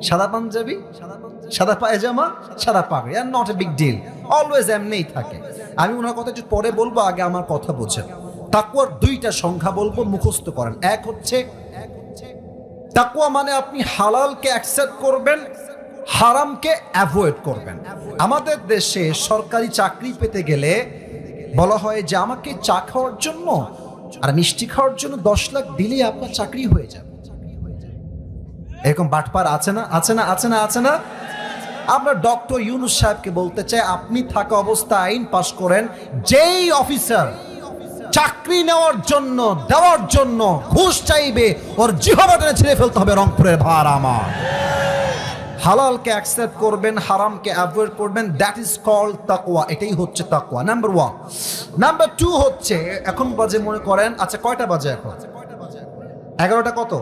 সাদা পাঞ্জাবি, সাদা পায়জামা, সাদা পাগড়ি, আর not a big deal, always এমনিই থাকে। আমি ওনার কথা একটু পরে বলবো, আগে আমার কথা বোঝেন। তাকওয়ার 2টা সংখ্যা বলবো, মুখস্থ করেন। এক হচ্ছে তাকওয়া মানে আপনি হালালকে অ্যাকসেপ্ট করবেন, হারামকে অ্যাভয়েড করবেন। আমাদের দেশে সরকারি চাকরি পেতে গেলে বলা হয় যে আমাকে চা খাওয়ার জন্য আর মিষ্টি খাওয়ার জন্য 10 লাখ দিলে আপনার চাকরি হয়ে যাবে। এরকম বাটপার আছে না, আছে না, আছে না, আছে না? আমরা ডক্টর ইউনূস সাহেবকে বলতে চাই, আপনি থাকা অবস্থায় আইন পাশ করেন, যেই অফিসার চাকরি নেওয়ার জন্য, দেওয়ার জন্য ঘুষ চাইবে, ওর জিহ্বা টেনে ছিঁড়ে ফেলতে হবে। রংপুরের ভার আমার। হালালকে অ্যাকসেপ্ট করবেন, হারামকে অ্যাভয়েড করবেন, দ্যাট ইজ কল্ড তাকওয়া। এটাই হচ্ছে তাকওয়া, নাম্বার 1। নাম্বার 2 হচ্ছে, এখন বাজে মনে করেন, আচ্ছা কয়টা বাজে এখন? 11টা কত?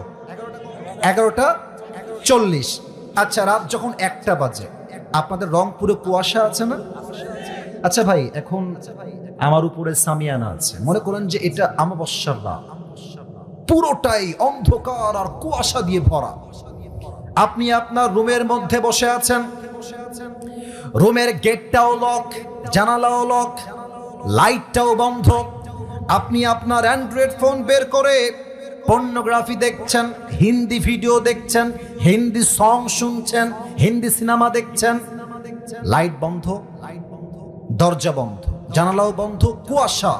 11টা 40। আচ্ছা, রাত যখন 1টা বাজে, আপনাদের রংপুরে কুয়াশা আছে না? আচ্ছা ভাই, এখন আমার উপরে সামিয়ানা আছে, মনে করেন যে এটা অমাবস্যার রাত, পুরোটাই অন্ধকার আর কুয়াশা দিয়ে ভরা। আপনি আপনার রুমের মধ্যে বসে আছেন, রুমের গেটটাও লক, জানালাও লক, লাইটটাও বন্ধ। আপনি আপনার অ্যান্ড্রয়েড ফোন বের করে পর্নোগ্রাফি দেখছেন, হিন্দি ভিডিও দেখছেন, হিন্দি সং শুনছেন, হিন্দি সিনেমা দেখছেন। লাইট বন্ধ, দরজা বন্ধ, জানালাও বন্ধ, কুয়াশা,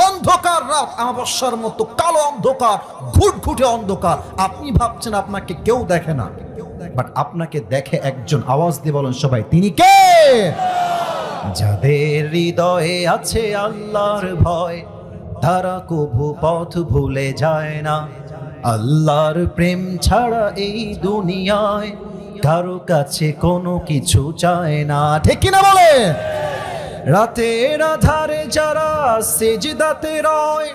অন্ধকার রাত, অমাবস্যার মতো কালো অন্ধকার, ঘুটঘুটে অন্ধকার। আপনি ভাবছেন আপনাকে কেউ দেখে না, বাট আপনাকে দেখে একজন। আওয়াজ দিয়ে বলেন সবাই, তিনি কে? যাদের হৃদয়ে আছে আল্লাহর ভয়, তারা কভু পথ ভুলে যায় না। আল্লাহর প্রেম ছাড়া এই দুনিয়ায় কারো কাছে কোনো কিছু চায় না। ঠিক কিনা বলে? রাতের আধারে যারা সেজদাতে রয়,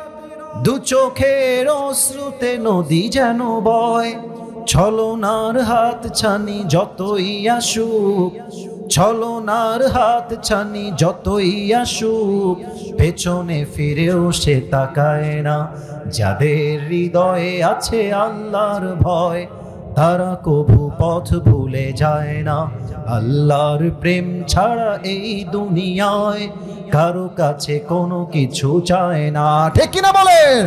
দু চোখের অশ্রুতে নদী যেন বয়। ছলনার হাত ছানি যতই আসুক, ছলনার হাত ছানি যতই আসুক, পেছনে ফিরেও সে তাকায় না। যাদের হৃদয়ে আছে আল্লাহর ভয়, তারা কভু পথ ভুলে যায় না। আল্লাহর প্রেম ছাড়া এই দুনিয়ায় কারো কাছে কোনো কিছু চায় না। ঠিক কিনা বলেন?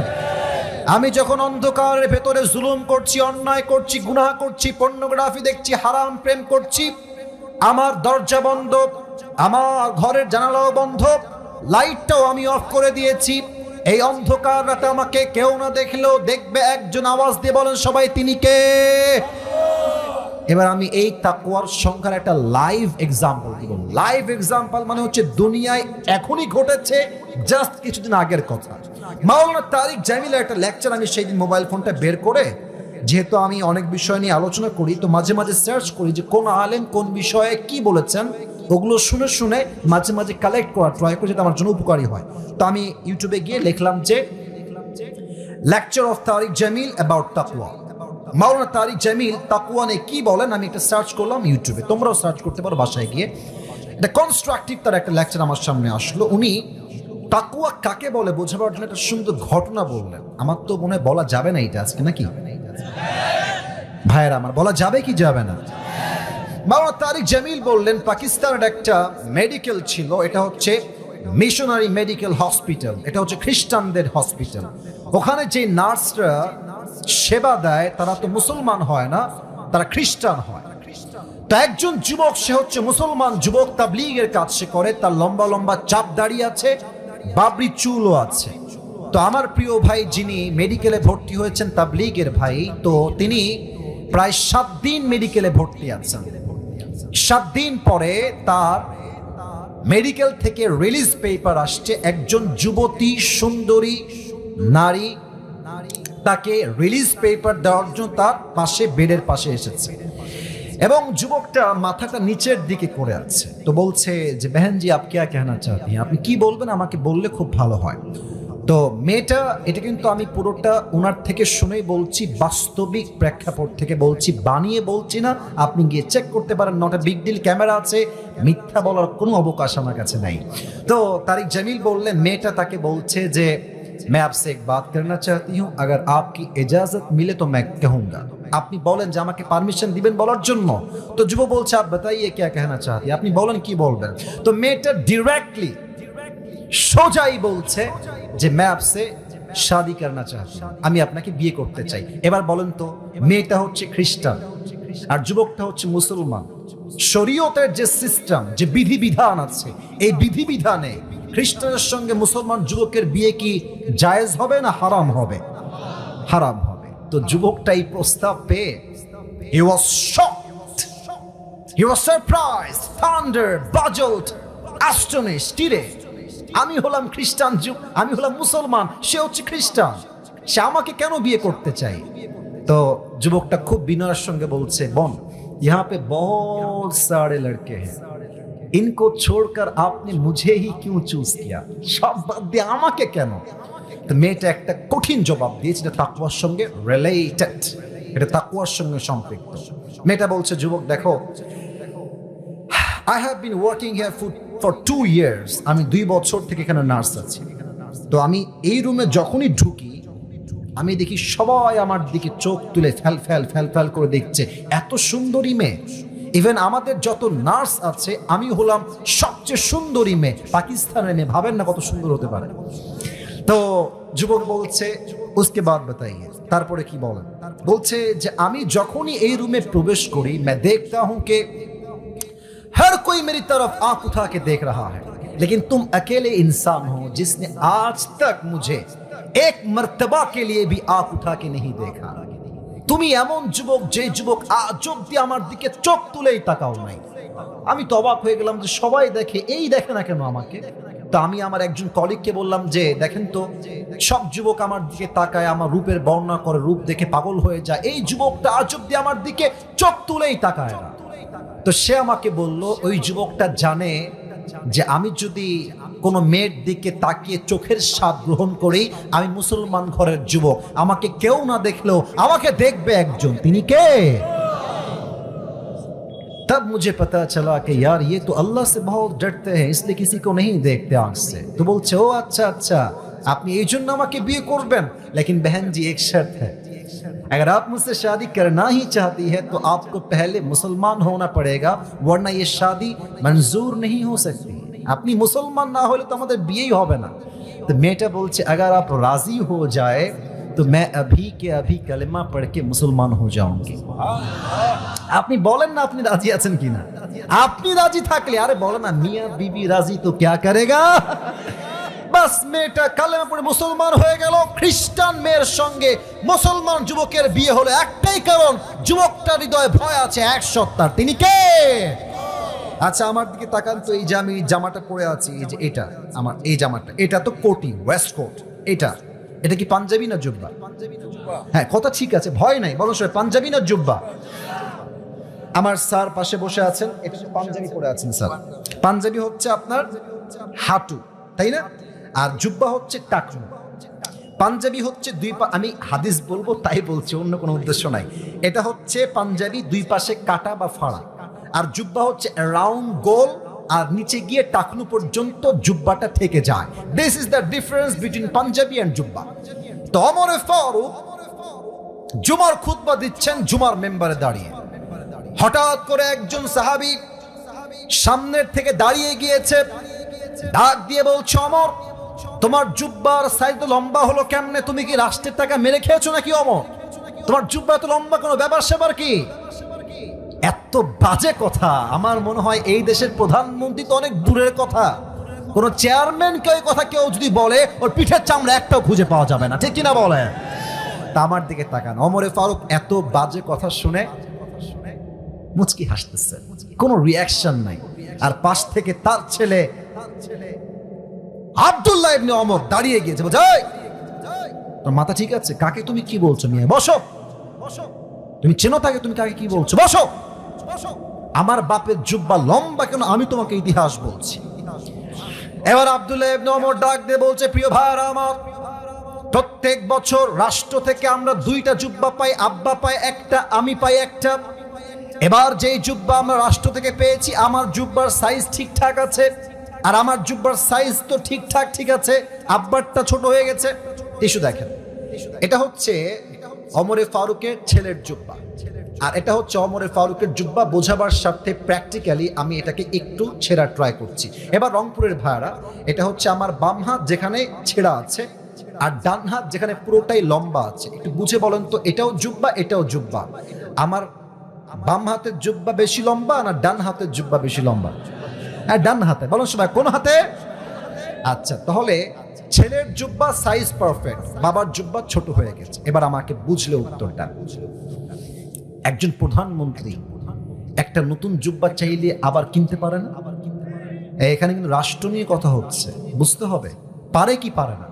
আমি যখন অন্ধকারের ভেতরে জুলুম করছি, অন্যায় করছি, গুনাহ করছি, পর্নোগ্রাফি দেখছি, হারাম প্রেম করছি, আমার দরজা বন্ধ, আমার ঘরের জানালাও বন্ধ, লাইটটাও আমি অফ করে দিয়েছি। এই অন্ধকার রাতে আমাকে কেউ না দেখলেও দেখবে একজন। আওয়াজ দিয়ে বলেন সবাই, তিনি কে? এবার আমি এই তাকওয়ার সংখ্যার একটা লাইভ এক্সাম্পল দিব। লাইভ এক্সাম্পল মানে হচ্ছে দুনিয়ায় এখনই ঘটেছে, জাস্ট কিছুদিন আগের কথা। মাওলানা তারিক জামিলের একটা লেকচার, আমি সেই দিন মোবাইল ফোনটা বের করে, যেহেতু আমি অনেক বিষয় নিয়ে আলোচনা করি, তো মাঝে মাঝে সার্চ করি যে কোন আলেম কোন বিষয়ে কি বলেছেন। ওগুলো শুনে শুনে মাঝে মাঝে কালেক্ট করা ট্রাই করে, যেটা আমার জন্য উপকারী হয়। তো আমি ইউটিউবে গিয়ে লিখলাম যে lecture of Tariq Jamil about তাকওয়া। মাওলানা তারিক জামিল তাকওয়া নিয়ে কি বলেন, আমি একটা সার্চ করলাম ইউটিউবে, তোমরাও সার্চ করতে পারো বাসায় গিয়ে। এটা কনস্ট্রাকটিভ তার একটা লেকচার আমার সামনে আসলো। উনি তাকওয়া কাকে বলে বোঝাবার জন্য একটা সুন্দর ঘটনা বললেন। আমার তো মনে হয় বলা যাবে না এটা আজকে, নাকি ভাইয়েরা আমার? বলা যাবে কি যাবে না? মাওলানা তারিক জামিল বললেন, পাকিস্তানের একটা মেডিকেল ছিল, এটা হচ্ছে মিশনারি মেডিকেল হসপিটাল, এটা হচ্ছে খ্রিস্টানদের হসপিটাল। ওখানে যে নার্সরা সেবা দেয় তারা তো মুসলমান হয় না, তারা খ্রিস্টান হয়। তো একজন যুবক, সে হচ্ছে মুসলমান যুবক, তাবলীগের কাজ সে করে, তার লম্বা লম্বা চাপ দাড়ি আছে, বাবরি চুলও আছে। তো আমার প্রিয় ভাই যিনি মেডিকেলে ভর্তি হয়েছেন, তাবলীগের ভাই, তো তিনি প্রায় 7 দিন মেডিকেলে ভর্তি আছেন। 7 দিন পরে তার মেডিকেল থেকে রিলিজ পেপার আসছে। একজন যুবতী সুন্দরী নারী তাকে রিলিজ পেপার দেওয়ার জন্য তার পাশে, বেডের পাশে এসেছে এবং যুবকটা মাথাটা নিচের দিকে করে আছে। তো বলছে যে বেহেনজি আপ क्या कहना चाहती हैं, আপনি কি বলবেন, আমাকে বললে খুব ভালো হয়। তো মেয়েটা, এটা কিন্তু আমি পুরোটা ওনার থেকে শুনেই বলছি, বাস্তবিক প্রেক্ষাপট থেকে বলছি, বানিয়ে বলছি না, আপনি গিয়ে চেক করতে পারেন, not a big deal, camera আছে, মিথ্যা বলার কোনো অবকাশ আমার কাছে নাই। তো তারিক জামিল বললেন, মেয়েটা তাকে বলছে যে मैं आपसे एक बात करना चाहती हूँ, अगर आपकी इजाजत मिले तो मैं कहूँगा, আপনি বলেন যে আমাকে পারমিশন দিবেন বলার জন্য। তো যুবক বলছে आप बताइए क्या कहना चाहती हैं, আপনি বলেন কি বলবেন। তো মেয়েটা ডিরেক্টলি সোজাই বলছে যে मैं आपसे शादी करना चाहती हूँ, আমি আপনাকে বিয়ে করতে চাই। এবার বলেন তো, মেয়েটা হচ্ছে খ্রিস্টান আর যুবকটা হচ্ছে মুসলমান। শরীয়তের যে সিস্টেম, যে বিধিবিধান আছে, এই বিধিবিধানে খ্রিস্টানের সঙ্গে মুসলমান যুবকের বিয়ে কি জায়েজ হবে না হারাম হবে? হারাম হবে। তো যুবকটা এই প্রস্তাব পেয়ে he was shocked, he was surprised, thundered, puzzled, astonished. আমি হলাম খ্রিস্টান, আমি হলাম মুসলমান, সে হচ্ছে খ্রিস্টান, সে আমাকে কেন বিয়ে করতে চাই? তো যুবকটা খুব বিনয়ের সঙ্গে বলছে, বোন, यहाँ पे बहुत सारे लड़के हैं, इनको छोड़कर आपने मुझे ही क्यों चूज किया, সব বাদ দিয়ে আমাকে কেন? তো মেয়েটা একটা কঠিন জবাব দিয়েছে, এটা তাকওয়ার সঙ্গে রিলেটেড, এটা তাকওয়ার সঙ্গে সম্পৃক্ত। মেয়েটা বলছে, যুবক দেখো, I have been working here for 2 years, আমি 2 বছর থেকে এখানে নার্স আছি। তো আমি এই রুমে যখনই ঢুকি, আমি দেখি সবাই আমার দিকে চোখ তুলে ফ্যাল ফ্যাল ফ্যাল ফ্যাল করে দেখছে, এত সুন্দরী মেয়ে। ইভেন আমাদের যত নার্স আছে, আমি হলাম সবচেয়ে সুন্দরী মেয়ে, পাকিস্তানের মেয়ে, ভাবেন না কত সুন্দর হতে পারে। তো যুবক বলছে, उसके बाद बताइए, তারপরে কি বলেন? বলছে যে আমি যখনই এই রুমে প্রবেশ করি, मैं देखता हूं कि हर कोई मेरी तरफ आंख उठा के देख रहा है, लेकिन तुम अकेले इंसान हो जिसने आज तक मुझे एक मर्तबा के लिए भी आंख उठा के नहीं देखा। তুমি এমন যুবক, যে যুবক আজ অব্দি আমার দিকে চোখ তুলেই তাকাও নাই। আমি তো অবাক হয়ে গেলাম যে সবাই দেখে, এই দেখে না কেন আমাকে? তো আমি আমার একজন কলিগকে বললাম যে দেখেন তো, সব যুবক আমার দিকে তাকায়, আমার রূপের বর্ণনা করে, রূপ দেখে পাগল হয়ে যায়, এই যুবকটা আজ অব্দি আমার দিকে চোখ তুলেই তাকায় না। তো সে আমাকে বলল, ওই যুবকটা জানে যে আমি যদি কোনো মেয়ের দিকে তাকিয়ে চোখের স্বাদ গ্রহণ করি, আমি মুসলমান ঘরের যুবক, আমাকে কেউ না দেখলেও আমাকে দেখবে একজন, তিনি কে? तब मुझे पता चला कि यार ये तो अल्लाह से बहुत डरते हैं, इसलिए किसी को नहीं देखते आंख से। तो बोलছে, ও अच्छा अच्छा, আপনি এই জন্য আমাকে বিয়ে করবেন, लेकिन बहन जी एक शर्त है, अगर आप मुझसे शादी करना ही चाहती है तो आपको पहले मुसलमान होना पड़ेगा, वरना ये शादी मंजूर नहीं हो सकती। আপনি মুসলমান না হলে তো আমাদের বিয়েই হবে না। তো মেয়েটা বলছে, अगर आप राजी हो जाए तो मैं अभी के अभी कलेमा पढ़ के मुसलमान हो जाऊंगी। আপনি বলেন না আপনি রাজি আছেন কিনা? আপনি রাজি থাকলে, আরে বলেন না, মিয়াঁ বিবি রাজি তো क्या करेगा। বাস মেয়েটা কালেমা পড়ে মুসলমান হয়ে গেল। খ্রিস্টান মেয়ের সঙ্গে মুসলমান যুবকের বিয়ে হলো একটাই কারণ, যুবকটার হৃদয়ে ভয় আছে এক সত্তার, তিনি কে? আচ্ছা আমার দিকে তাকান তো, এই যে আমি জামাটা পরে আছি, এই যে এটা আমার এই জামাটা, এটা তো কোটি, ওয়েস্ট কোট, এটা কি পাঞ্জাবি না জুব্বা? হ্যাঁ, কথা ঠিক আছে, ভয় নাই, বলো সবাই, পাঞ্জাবি না জুব্বা? আমার স্যার পাশে বসে আছেন, এটা পাঞ্জাবি পরে আছেন স্যার। পাঞ্জাবি হচ্ছে আপনার হাঁটু, তাই না? আর জুব্বা হচ্ছে টাকনু। পাঞ্জাবি হচ্ছে আমি হাদিস বলবো তাই বলছি, অন্য কোনো উদ্দেশ্য নাই। এটা হচ্ছে পাঞ্জাবি, 2 পাশে কাটা বা ফাড়া, আর জুব্বা হচ্ছে রাউন্ড গোল, আর নিচে গিয়ে টাকনু পর্যন্ত জুব্বাটা থেকে যায়। This is the difference between Punjabi and jubba. তো ওমর ফারুক জুমার খুতবা দিচ্ছেন জুমার মেম্বারে দাঁড়িয়ে, হঠাৎ করে একজন সাহাবী সামনের থেকে দাঁড়িয়ে গিয়েছে, ডাক দিয়ে বলছে, ওমর তোমার জুব্বার সাইজ তো লম্বা হলো কেমনে? তুমি কি রাষ্ট্রের টাকা মেরে খেয়েছো নাকি? ওমর তোমার জুব্বা তো লম্বা, কোনো ব্যাপার স্যাপার কি? বাজে কথা! আমার মনে হয় এই দেশের প্রধানমন্ত্রী তো অনেক দূরের কথা, কোন চেয়ারম্যানকে ওই কথা কেউ যদি বলে ওর পিঠের চামড়া একটাও খুঁজে পাওয়া যাবে না, ঠিক কিনা বলে? তা আমার দিকে তাকান, ওমরে ফারুক এত বাজে কথা শুনে মুচকি হাসতেছে, কোনো রিয়াকশন নাই। আর পাশ থেকে তার ছেলে আব্দুল্লাহ ইবনে ওমর দাঁড়িয়ে গিয়েছে, বলছে, এই, তোর মাথা ঠিক আছে? কাকে তুমি কি বলছো? মিয়া বসো, তুমি চেনো তাকে, তুমি কাকে কি বলছো? বসো। আমার বাপের জুব্বা লম্বা কেন, আমি তোমাকে ইতিহাস বলছি। এবার আব্দুল্লাহ ইবনে ওমর ডাক দিয়ে বলছে, প্রিয় ভাইরা আমার, প্রত্যেক বছর রাষ্ট্র থেকে আমরা 2টা জুব্বা পাই, আব্বা পায় একটা, আমি পাই একটা। এবার যেই জুব্বা আমরা রাষ্ট্র থেকে পেয়েছি, আমার জুব্বার সাইজ ঠিকঠাক আছে, আর আমার জুব্বার সাইজ তো ঠিকঠাক ঠিক আছে, আব্বারটা ছোট হয়ে গেছে। টিস্যু দেখেন, এটা হচ্ছে ওমরে ফারুকের ছেলের জুব্বা, আর এটা হচ্ছে ওমরে ফারুকের জুব্বা। বোঝাবার স্বার্থে প্র্যাকটিক্যালি আমি এটাকে একটু ছেঁড়া ট্রাই করছি। এবার রংপুরের ভাইরা, এটা হচ্ছে আমার বাম হাত যেখানে ছেঁড়া আছে, আর ডান হাত যেখানে পুরোটাই লম্বা আছে। একটু বুঝে বলেন তো, এটাও জুব্বা এটাও জুব্বা, আমার বাম হাতের জুব্বা বেশি লম্বা না ডান হাতের জুব্বা বেশি লম্বা? হ্যাঁ, ডান হাতে। বলুন সবাই, কোন হাতে? আচ্ছা, তাহলে ছেলের জুব্বা সাইজ পারফেক্ট, বাবার জুব্বা ছোট হয়ে গেছে। এবার আমাকে বুঝলে উত্তরটা, একজন প্রধানমন্ত্রী একটা নতুন জুব্বা চাইলে আবার কিনতে পারে না? এখানে কিন্তু রাষ্ট্র নিয়ে কথা হচ্ছে, বুঝতে হবে। পারে কি পারে না?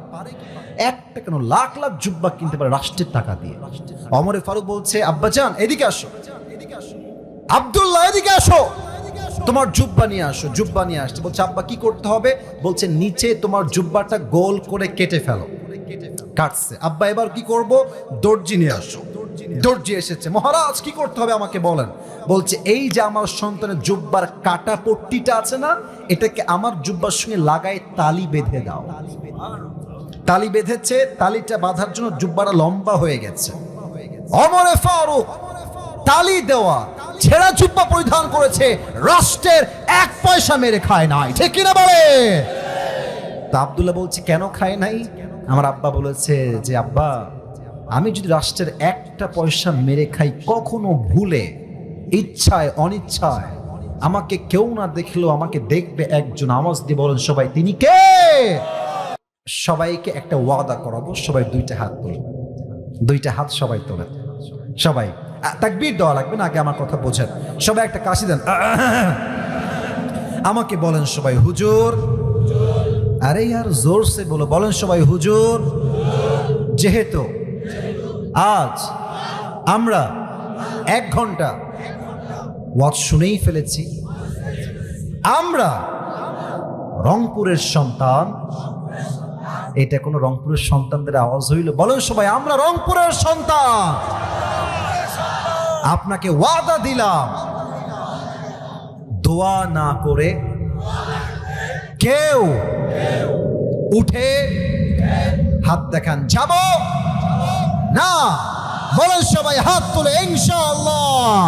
একটা কেন, লাখ লাখ জুব্বা কিনতে পারে রাষ্ট্রের টাকা দিয়ে। ওমরে ফারুক বলছে, আব্বাজান এদিকে আসো, আব্দুল্লাহ এদিকে আসো, তোমার জুব্বা নিয়ে আসো। জুব্বা নিয়ে আসছে। বলছে, আব্বা কি করতে হবে? বলছে, নিচে তোমার জুব্বাটা গোল করে কেটে ফেলো। কাটছে। আব্বা এবার কি করব? দর্জি নিয়ে আসো। দর্জি এসেছে। মহারাজ কি করতে হবে আমাকে বলেন। বলছে, এই যে আমার সন্তানের জুব্বার কাটা পট্টিটা আছে না, এটাকে আমার জুব্বার সঙ্গে লাগায় তালি বেঁধে দাও। তালি বেঁধেছে, তালিটা বাঁধার জন্য জুব্বাটা লম্বা হয়ে গেছে। ওমরে ফারুক তালি দেওয়া ছেঁড়া জুব্বা পরিধান করেছে, রাষ্ট্রের 1 পয়সা মেরে খায় নাই, ঠিক কিনা বলে? তা আব্দুল্লাহ বলছে, কেন খায় নাই? আমার আব্বা বলেছে যে, আব্বা আমি যদি রাষ্ট্রের 1টা পয়সা মেরে খাই, কখনো ভুলে, ইচ্ছায় অনিচ্ছায়, আমাকে কেউ না দেখলেও আমাকে দেখবে একজন। আওয়াজ দিয়ে বলেন সবাই, তিনি কে? সবাইকে একটা ওয়াদা করাবো, সবাই 2টা হাত তোলেন, 2টা হাত সবাই তোলেন। সবাই তাকবীর দেওয়া লাগবে না, আগে আমার কথা বোঝেন। সবাই একটা কাশি দেন, আমাকে বলেন সবাই, হুজুর। আরে यार জোর সে বলো, বলেন সবাই, হুজুর। যেহেতু আজ আমরা 1 ঘন্টা ওয়াজ শুনেই ফেলেছি, আমরা রংপুরের সন্তান। এটা কোনো রংপুরের সন্তানদের আওয়াজ হইল? বলেন সবাই, আমরা রংপুরের সন্তান। আপনাকে ওয়াদা দিলাম, দোয়া না করে কেউ উঠে হাত দেখান, যাব না। বলেন সবাই, হাত তুলে ইনশাআল্লাহ।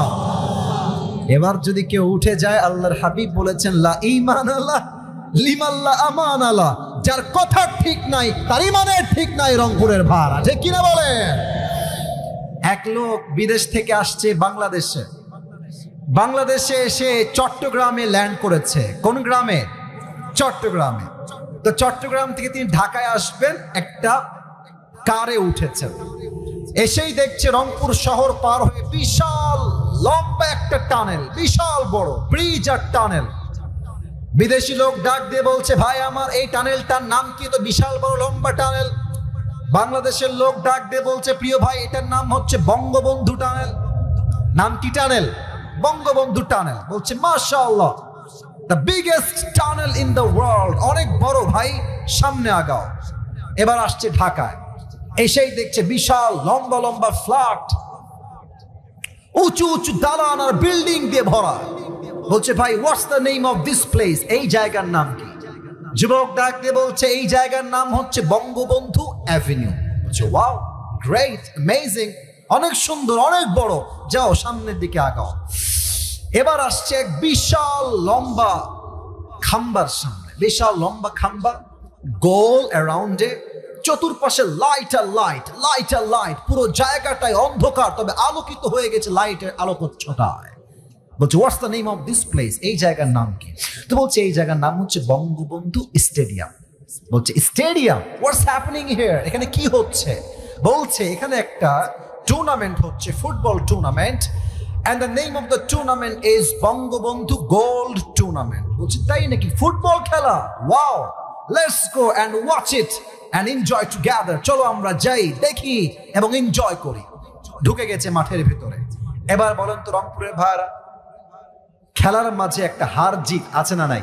এবার যদি কেউ উঠে যায়, আল্লাহর হাবিব বলেছেন, লা ঈমান আল্লাহ লিমান লা আমান আল্লাহ, যার কথা ঠিক নাই তার ইমানের ঠিক নাই। রংপুরের ভাড়া, ঠিক কিনা বলে? এক লোক বিদেশ থেকে আসছে বাংলাদেশে এসে চট্টগ্রামে ল্যান্ড করেছে। কোন গ্রামে? চট্টগ্রামে। তো চট্টগ্রাম থেকে তিনি ঢাকায় আসবেন, একটা কারে উঠেছেন। এসেই দেখছে রংপুর শহর পার হয়ে বিশাল লম্বা একটা টানেল, বিশাল বড় ব্রিজ আর টানেল। বিদেশি লোক ডাক দিয়ে বলছে, ভাই আমার এই টানেলটার নাম কি? তো বিশাল বড় লম্বা টানেল। বাংলাদেশের লোক ডাক দিয়ে বলছে, প্রিয় ভাই এটার নাম হচ্ছে বঙ্গবন্ধু টানেল। নাম কি টানেল? বঙ্গবন্ধু টানেল। বলছে, মাশাআল্লাহ, the biggest tunnel in the world. অনেক বড় ভাই, সামনে আগাও। এবার আসছে ঢাকায়, এসেই দেখছে বিশাল লম্বা লম্বা ফ্ল্যাট, উঁচু উঁচু দালান আর বিল্ডিং দিয়ে ভরা। বলছে, ভাই what's the name of this place? এই জায়গার নাম কি? যুবক ডাক দিয়ে বলছে, এই জায়গার নাম হচ্ছে বঙ্গবন্ধু অ্যাভিনিউ। বলছে, ওয়াও, গ্রেট, অ্যামেজিং, অনেক সুন্দর, অনেক বড়, যাও সামনের দিকে আগাও। এবার আসছে এক বিশাল লম্বা খাম্বার সামনে, বিশাল লম্বা খাম্বা, গোল অ্যারাউন্ডে, চতুর্পাশে লাইট আর লাইট, লাইট আর লাইট, পুরো জায়গাটাই অন্ধকার, তবে আলোকিত হয়ে গেছে লাইটের আলোকচ্ছটায়। বলছে what's the name of this place, এই জায়গার নাম কি? তো বলছে এই জায়গার নাম হচ্ছে বঙ্গবন্ধু স্টেডিয়াম। বলছে স্টেডিয়াম, হোয়াটস হ্যাপেনিং হিয়ার, এখানে কি হচ্ছে? বলছে এখানে একটা টুর্নামেন্ট হচ্ছে, football tournament, and the name of the tournament is Bangabandhu gold tournament. বলছে তাই নাকি, ফুটবল খেলা, wow, let's go and watch it and enjoy together, চলো আমরা যাই, দেখি এবং এনজয় করি। ঢুকে গেছে মাঠের ভিতরে। এবার বলেন তো রংপুরের ভাইরা, খেলার মাঝে একটা হার জিত আছে না নাই?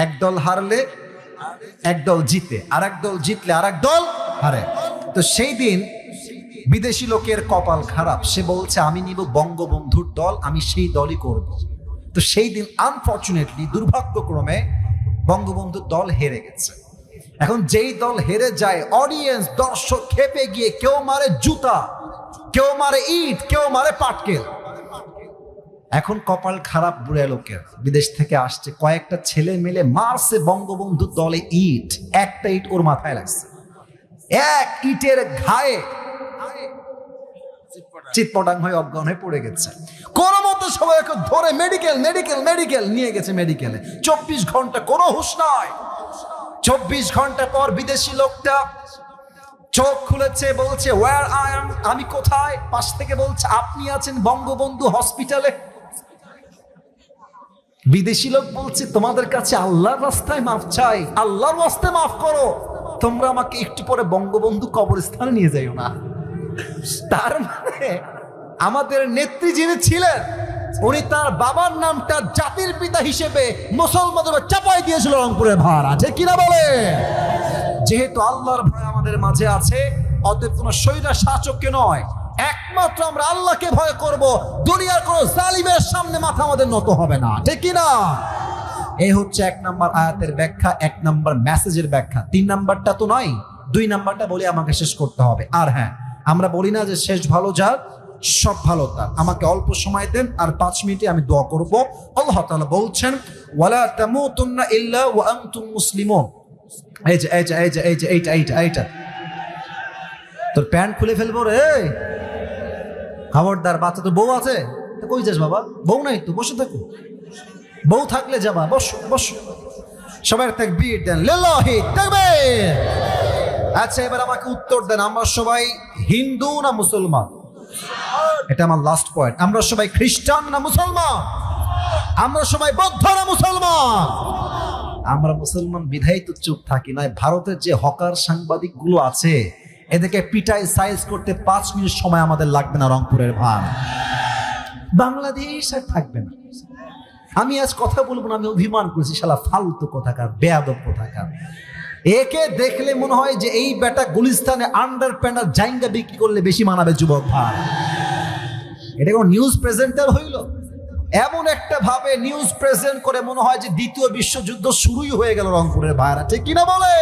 এক দল হারলে এক দল জিতে, আর এক দল জিতলে আর এক দল হারে। তো সেই দিন বিদেশি লোকের কপাল খারাপ, সে বলছে আমি নিব বঙ্গবন্ধুর দল, আমি সেই দলই করব। তো সেই দিন আনফরচুনেটলি, দুর্ভাগ্যক্রমে বঙ্গবন্ধুর দল হেরে গেছে। এখন যেই দল হেরে যায়, অডিয়েন্স দর্শক খেপে গিয়ে কেউ মারে জুতা, কেউ মারে ইট, কেউ মারে পাটকেল। এখন কপাল খারাপ বুড়া লোকের, বিদেশ থেকে আসছে কয়েকটা ছেলে মিলে মারছে বঙ্গবন্ধু দলে ইট, একটা ইট ওর মাথায় লাগছে, এক ইটের ঘায়ে চিৎপটাং হয়ে অজ্ঞান হয়ে পড়ে গেছে। কোন মতো সবাই ধরে মেডিকেল মেডিকেল মেডিকেল নিয়ে গেছে, মেডিকেলে 24 ঘন্টা কোনো হুঁশ নাই। 24 ঘন্টা পর বিদেশি লোকটা চোখ খুলেছে, বলছে ওয়্যার আই এম, আমি কোথায়? পাশ থেকে বলছে আপনি আছেন বঙ্গবন্ধু হসপিটালে। বিদেশি লোক বলছে তোমাদের কাছে আল্লাহর রাস্তায় মাফ চাই, আল্লাহর রাস্তায় মাফ করো, তোমরা আমাকে একটু পরে বঙ্গবন্ধু কবরস্থানে নিয়ে যাইও না। তার মানে আমাদের নেত্রী যিনি ছিলেন, উনি তার বাবার নামটা জাতির পিতা হিসেবে মুসলমানদের চাপাই দিয়েছিল রংপুরের ভাড়া, ঠিক কিনা বলে? যেহেতু আল্লাহর ভয় আমাদের মাঝে আছে, অতএব কোনো স্বৈরা শাসককে নয়, একমাত্র আমরা আল্লাহকে ভয় করব। দুনিয়ার কোন জালিমের সামনে মাথা আমাদের নত হবে না, ঠিক কিনা? এই হচ্ছে 1 নম্বর আয়াতের ব্যাখ্যা, 1 নম্বর মেসেজের ব্যাখ্যা। 3 নম্বরটা তো নয়, 2 নম্বরটা বলে আমাকে শেষ করতে হবে। আর হ্যাঁ, আমরা বলি না যে শেষ ভালো যার, সব ভালো তার। আমাকে অল্প সময় দেন, আর 5 মিনিটে আমি দোয়া করব। আল্লাহ তাআলা বলছেন ওয়ালা তামুতুন্না ইল্লা ওয়া আনতুম মুসলিমুন। এইটা তোর প্যান্ট খুলে ফেলবো রে, খবরদার। বাচ্চা তো বউ আছে, কই যাস বাবা? বউ নাই তো, বসে থাকো। বউ থাকলে যাবা, বসো বসো। সবাই তাকবীর দেন, লিল্লাহি তাকবীর। আচ্ছা, এবার আমাকে উত্তর দেন, আমরা সবাই হিন্দু না মুসলমান? এটা আমার লাস্ট পয়েন্ট। আমরা সবাই খ্রিস্টান না মুসলমান? আমরা সবাই বৌদ্ধ না মুসলমান? আমরা মুসলমান বিধায় তো চুপ থাকি, নয় ভারতের যে হকার সাংবাদিক গুলো আছে, এদেরকে পিটাই সাইজ করতে 5 মিনিট সময় আমাদের লাগবে না রংপুরের ভান। বাংলাদেশ আর থাকবে না। আমি আজ কথা বলবো না, আমি অভিমান করছি, শালা ফালতু কথাকার, বেয়াদব কথাকার। একে দেখলে মনে হয় যে এই বেটা গুলিস্তানে আন্ডার প্যান্ডার জাইঙ্গা বিক্রি করলে বেশি মানাবে যুবক ভাই। এটা কোন নিউজ প্রেজেন্টার হইল? এমন একটা ভাবে নিউজ প্রেজেন্ট করে মনে হয় যে 2য় বিশ্বযুদ্ধ শুরুই হয়ে গেল রংপুরের ভাইরা, ঠিক কিনা বলে?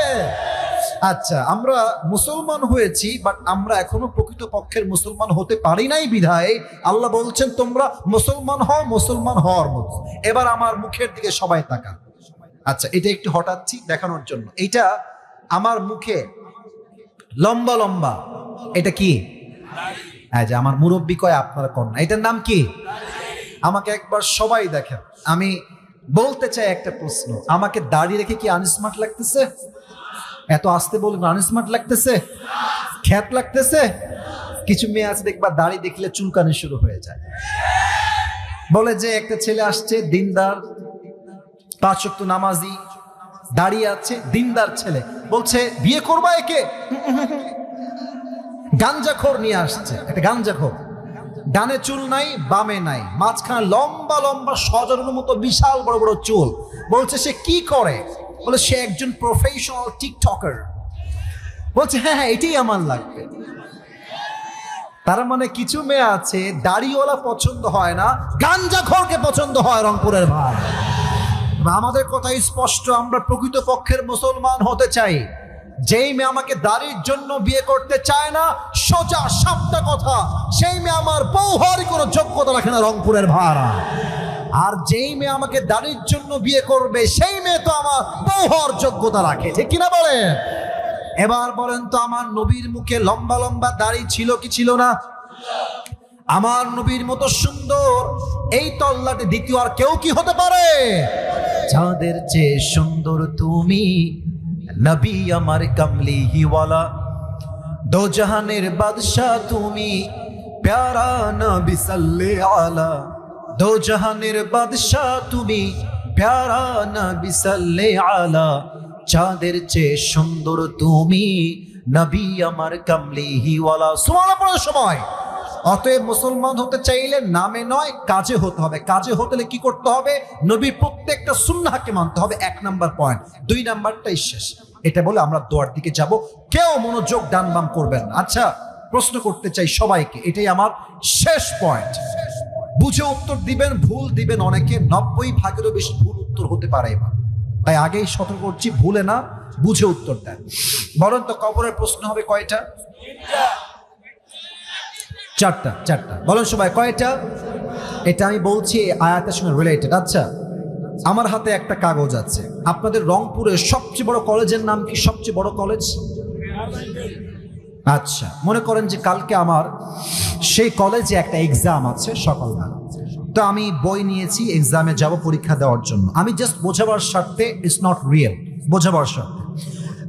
আচ্ছা, আমরা মুসলমান হয়েছি, বাট আমরা এখনো প্রকৃত পক্ষের মুসলমান হতে পারি নাই বিধায় আল্লাহ বলছেন তোমরা মুসলমান হও, মুসলমান হওয়ার মতো। এবার আমার মুখের দিকে সবাই তাকান। আচ্ছা, এটা একটু হঠাৎ দেখানোর জন্য, এটা আমার মুখে লম্বা লম্বা, এটা কি? যে আমার মুরব্বী কয়, আপনারা কন না, এটার নাম কি? আমাকে একবার সবাই দেখেন, আমি বলতে চাই একটা প্রশ্ন, আমাকে দাড়ি রেখে কি আনস্মার্ট লাগতেছে? এত আসতে বলুন, আনস্মার্ট লাগতেছে? খ্যাত লাগতেছে? কিছু মেয়ে আছে দেখবা দাড়ি দেখলে চুলকানি শুরু হয়ে যায়, বলে যে একটা ছেলে আসছে দিনদার, 5 ওয়াক্ত নামাজি, দাঁড়িয়ে আছে, দিনদার ছেলে, বলছে বিয়ে করবা একে? গাঞ্জাখোর নিয়ে আসছে, একটা গাঞ্জাখোর, ডানে চুল নাই, বামে নাই, মাঝখানে লম্বা লম্বা সজারুর মতো বিশাল বড় বড় চুল। বলছে সে কি করে? বলে সে একজন প্রফেশনাল টিকটকার। বলছে হ্যাঁ হ্যাঁ, এটাই আমার লাগবে। তার মানে কিছু মেয়ে আছে দাড়িওয়ালা পছন্দ হয় না, গাঞ্জাখোরকে পছন্দ হয় রংপুরের ভাই। আমাদের কথাই স্পষ্ট, আমরা প্রকৃত পক্ষের মুসলমান হতে চাই। যেই মেয়ে আমাকে দাড়ির জন্য বিয়ে করতে চায় না, সোজা সাপটা কথা, সেই মেয়ে আমার বউ হওয়ারই কোনো যোগ্যতা রাখে না রংপুরের ভাড়া। আর যেই মেয়ে আমাকে দাড়ির জন্য বিয়ে করবে, সেই মেয়ে তো আমার বউ হওয়ার যোগ্যতা রাখে, ঠিক কিনা বলে? এবার বলেন তো, আমার নবীর মুখে লম্বা লম্বা দাড়ি ছিল কি ছিল না? আমার নবীর মতো সুন্দর এই তল্লাটে দ্বিতীয় আর কেউ কি হতে পারে? যাদের চেয়ে সুন্দর তুমি, নবী আমার কামলিওয়ালা, দো জাহানের বাদশাহ তুমি, প্যারা নবী সাল্লাল্লাহু আলা, দো জাহানের বাদশাহ তুমি, প্যারা নবী সাল্লাল্লাহু আলা, যাদের চেয়ে সুন্দর তুমি, নবী আমার কামলিওয়ালা। সুবহানাল্লাহ সময়। অতএব মুসলমান হতে চাইলে নামে নয় কাজে হতে হবে। কাজে হতে হলে কি করতে হবে? নবীর প্রত্যেকটা সুন্নাহকে মানতে হবে, 1 নাম্বার পয়েন্ট। 2 নাম্বারটাই শেষ। এটা বলে আমরা দোয়ার দিকে যাব। কেউ মনোযোগ ডান বাম করবেন না। আচ্ছা, প্রশ্ন করতে চাই সবাইকে, এটাই আমার শেষ পয়েন্ট। বুঝে উত্তর দিবেন, ভুল দিবেন অনেকে, 90 ভাগেরও বেশি ভুল উত্তর হতে পারে এবার। তাই আগেই সতর্ক করছি, ভুলে না বুঝে উত্তর দেন। বলেন তো কবরের প্রশ্ন হবে কয়টা? চারটা। বলেন সবাই কয়টা? এটা আমি বলছি আয়াতের সঙ্গে রিলেটেড। আচ্ছা, আমার হাতে একটা কাগজ আছে। আপনাদের রংপুরের সবচেয়ে বড় কলেজের নাম কি? সবচেয়ে বড় কলেজ? আচ্ছা, মনে করেন যে কালকে আমার সেই কলেজে একটা এক্সাম আছে সকালবেলা। তো আমি বই নিয়েছি, এক্সামে যাব পরীক্ষা দেওয়ার জন্য। আমি জাস্ট বোঝাবার স্বার্থে, ইটস নট রিয়েল, বোঝাবার স্বার্থে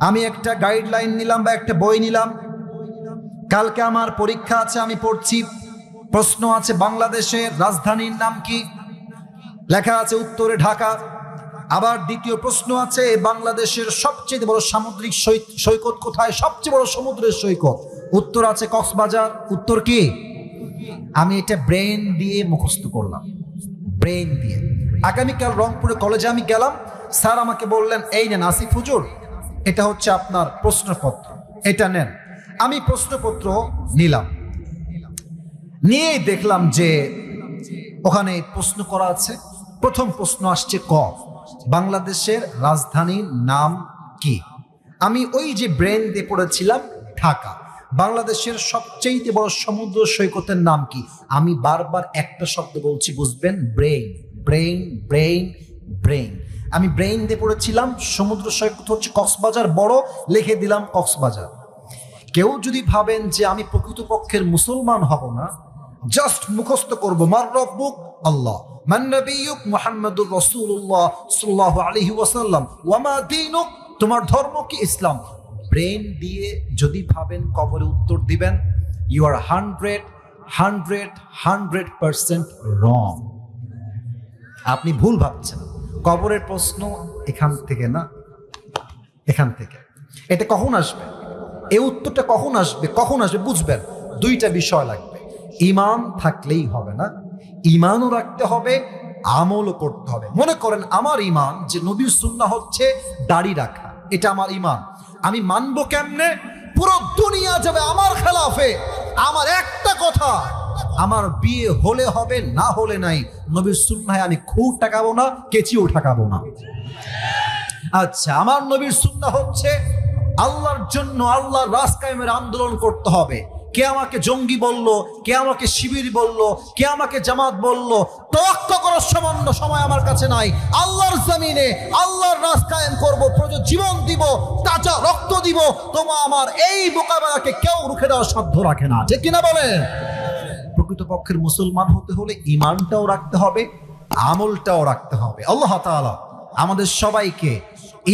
আমি একটা গাইডলাইন নিলাম বা একটা বই নিলাম। কালকে আমার পরীক্ষা আছে, আমি পড়ছি। প্রশ্ন আছে বাংলাদেশের রাজধানীর নাম কি? লেখা আছে উত্তরে ঢাকা। আবার দ্বিতীয় প্রশ্ন আছে বাংলাদেশের সবচেয়ে বড় সামুদ্রিক সৈকত কোথায়? সবচেয়ে বড় সমুদ্রের সৈকত। উত্তর আছে কক্সবাজার। উত্তর কি? আমি এটা ব্রেন দিয়ে মুখস্থ করলাম, ব্রেন দিয়ে। আগামীকাল রংপুরে কলেজে আমি গেলাম, স্যার আমাকে বললেন, এই নেন আসিফ হুজুর, এটা হচ্ছে আপনার প্রশ্নপত্র, এটা নেন। আমি প্রশ্নপত্র নিলাম, নিয়েই দেখলাম যে ওখানে প্রশ্ন করা আছে। প্রথম প্রশ্ন আসছে ক, বাংলাদেশের রাজধানীর নাম কি? আমি ওই যে ব্রেন দিয়ে পড়েছিলাম ঢাকা। বাংলাদেশের সবচেয়ে বড় সমুদ্র সৈকতের নাম কি? আমি বারবার একটা শব্দ বলছি, বুঝবেন, ব্রেইন ব্রেইন ব্রেইন ব্রেইন। আমি ব্রেইন দিয়ে পড়েছিলাম সমুদ্র সৈকত হচ্ছে কক্সবাজার, বড়, লিখে দিলাম কক্সবাজার। কেউ যদি ভাবেন যে আমি প্রকৃতপক্ষের মুসলমান হব না, জাস্ট মুখস্থ করবো, মার রব্বুক আল্লাহ, মান নবিয়ুক মুহাম্মাদুর রাসূলুল্লাহ সাল্লাল্লাহু আলাইহি ওয়াসাল্লাম, ওয়া মা দীনুক, তোমার ধর্ম কি? ইসলাম। ব্রেন দিয়ে যদি ভাবেন কবরে উত্তর দিবেন, ইউ আর 100% রং। আপনি ভুল ভাবছেন। কবরের প্রশ্ন এখান থেকে না, এখান থেকে। এটা কখন আসবে? এই উত্তরটা কখন আসবে? বুঝবেন, 2টা বিষয় লাগবে। ঈমান থাকলেই হবে না, ঈমানও রাখতে হবে, আমলও করতে হবে। মনে করেন আমার ঈমান যে নবীর সুন্নাহ হচ্ছে দাড়ি রাখা, এটা আমার ঈমান। আমি মানবো কেমনে? পুরো দুনিয়া যাবে আমার খেলাফে, আমার একটা কথা, আমার বিয়ে হলে হবে, না হলে নাই। নবীর সুন্নাহে আমি খুঁট টাকাবো না, কেচিও ঠাকাবো না। আচ্ছা, আমার নবীর সুন্নাহ হচ্ছে আল্লাহর জন্য আল্লাহর রাস কায়েমের আন্দোলন করতে হবে। কে আমাকে জঙ্গি বললো, কে আমাকে শিবির বললো, কে আমাকে জামাত বললো, তোয়াক্কা করার সময় আমার কাছে নাই। আল্লাহর জমিনে আল্লাহর রাস কায়েম করবো, প্রয়োজন জীবন দিব, তাজা রক্ত দিব। তোমার আমার এই মোকাবেলাকে কেউ রুখে দেওয়ার সাধ্য রাখে না, ঠিক কিনা বলেন? প্রকৃতপক্ষের মুসলমান হতে হলে ঈমানটাও রাখতে হবে, আমলটাও রাখতে হবে। আল্লাহ তাআলা আমাদের সবাইকে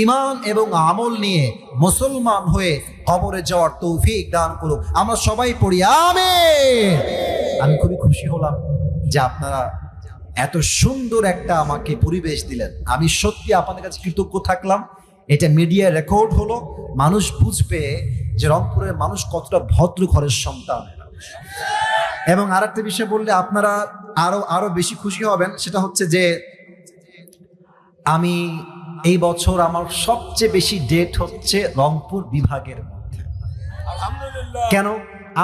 ঈমান এবং আমল নিয়ে মুসলমান হয়ে কবরে যাওয়ার তৌফিক দান করুক। আমরা সবাই পড়ি আমিন। আমি খুবই খুশি হলাম যে আপনারা এত সুন্দর একটা আমাকে পরিবেশ দিলেন। আমি সত্যি আপনাদের কাছে কৃতজ্ঞ থাকলাম। এটা মিডিয়া রেকর্ড হলো, মানুষ বুঝবে যে রংপুরের মানুষ কতটা ভদ্র ঘরের সন্তান। এবং আরেকটা বিষয় বললে আপনারা আরো বেশি খুশি হবেন, সেটা হচ্ছে যে আমি এই বছর আমার সবচেয়ে বেশি ডেট হচ্ছে রংপুর বিভাগের মধ্যে। কেন?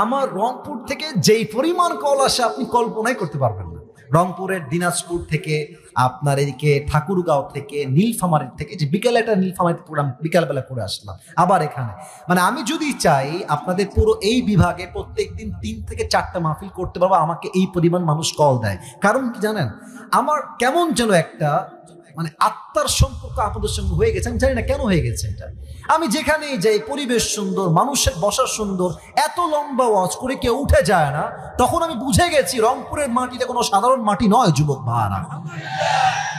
আমার রংপুর থেকে যেই পরিমাণ কল আসে আপনি কল্পনাই করতে পারবেন না। রংপুরের দিনাজপুর থেকে, আপনার এদিকে ঠাকুরগাঁও থেকে, নীলফামারীর থেকে, যে বিকেলে একটা নীলফামারীতে প্রোগ্রাম বিকালবেলা করে আসলাম, আবার এখানে। মানে আমি যদি চাই আপনাদের পুরো এই বিভাগে প্রত্যেকদিন 3 থেকে 4টা মাহফিল করতে পারবো, আমাকে এই পরিমাণ মানুষ কল দেয়। কারণ কি জানেন? আমার কেমন যেন একটা মানে আত্মার সম্পর্ক আপনাদের সঙ্গে হয়ে গেছে। আমি জানি না কেন হয়ে গেছে এটা। আমি যেখানেই যাই, পরিবেশ সুন্দর, মানুষের বসা সুন্দর, এত লম্বা ওয়াজ করে কেউ উঠে যায় না, তখন আমি বুঝে গেছি রংপুরের মাটিতে কোনো সাধারণ মাটি নয় যুবক ভাইরা।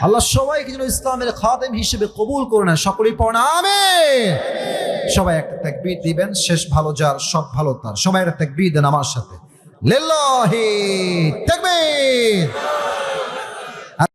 আল্লাহ সবাইকে যেন ইসলামের খাদেম হিসেবে কবুল করে নেয়। সকলেই পড়েন আমিন। সবাই একটা তাকবীর দিবেন, শেষ ভালো যার সব ভালো তার। সবাই একটা তাকবীর দেন আমার সাথে, লিল্লাহি তাকবীর।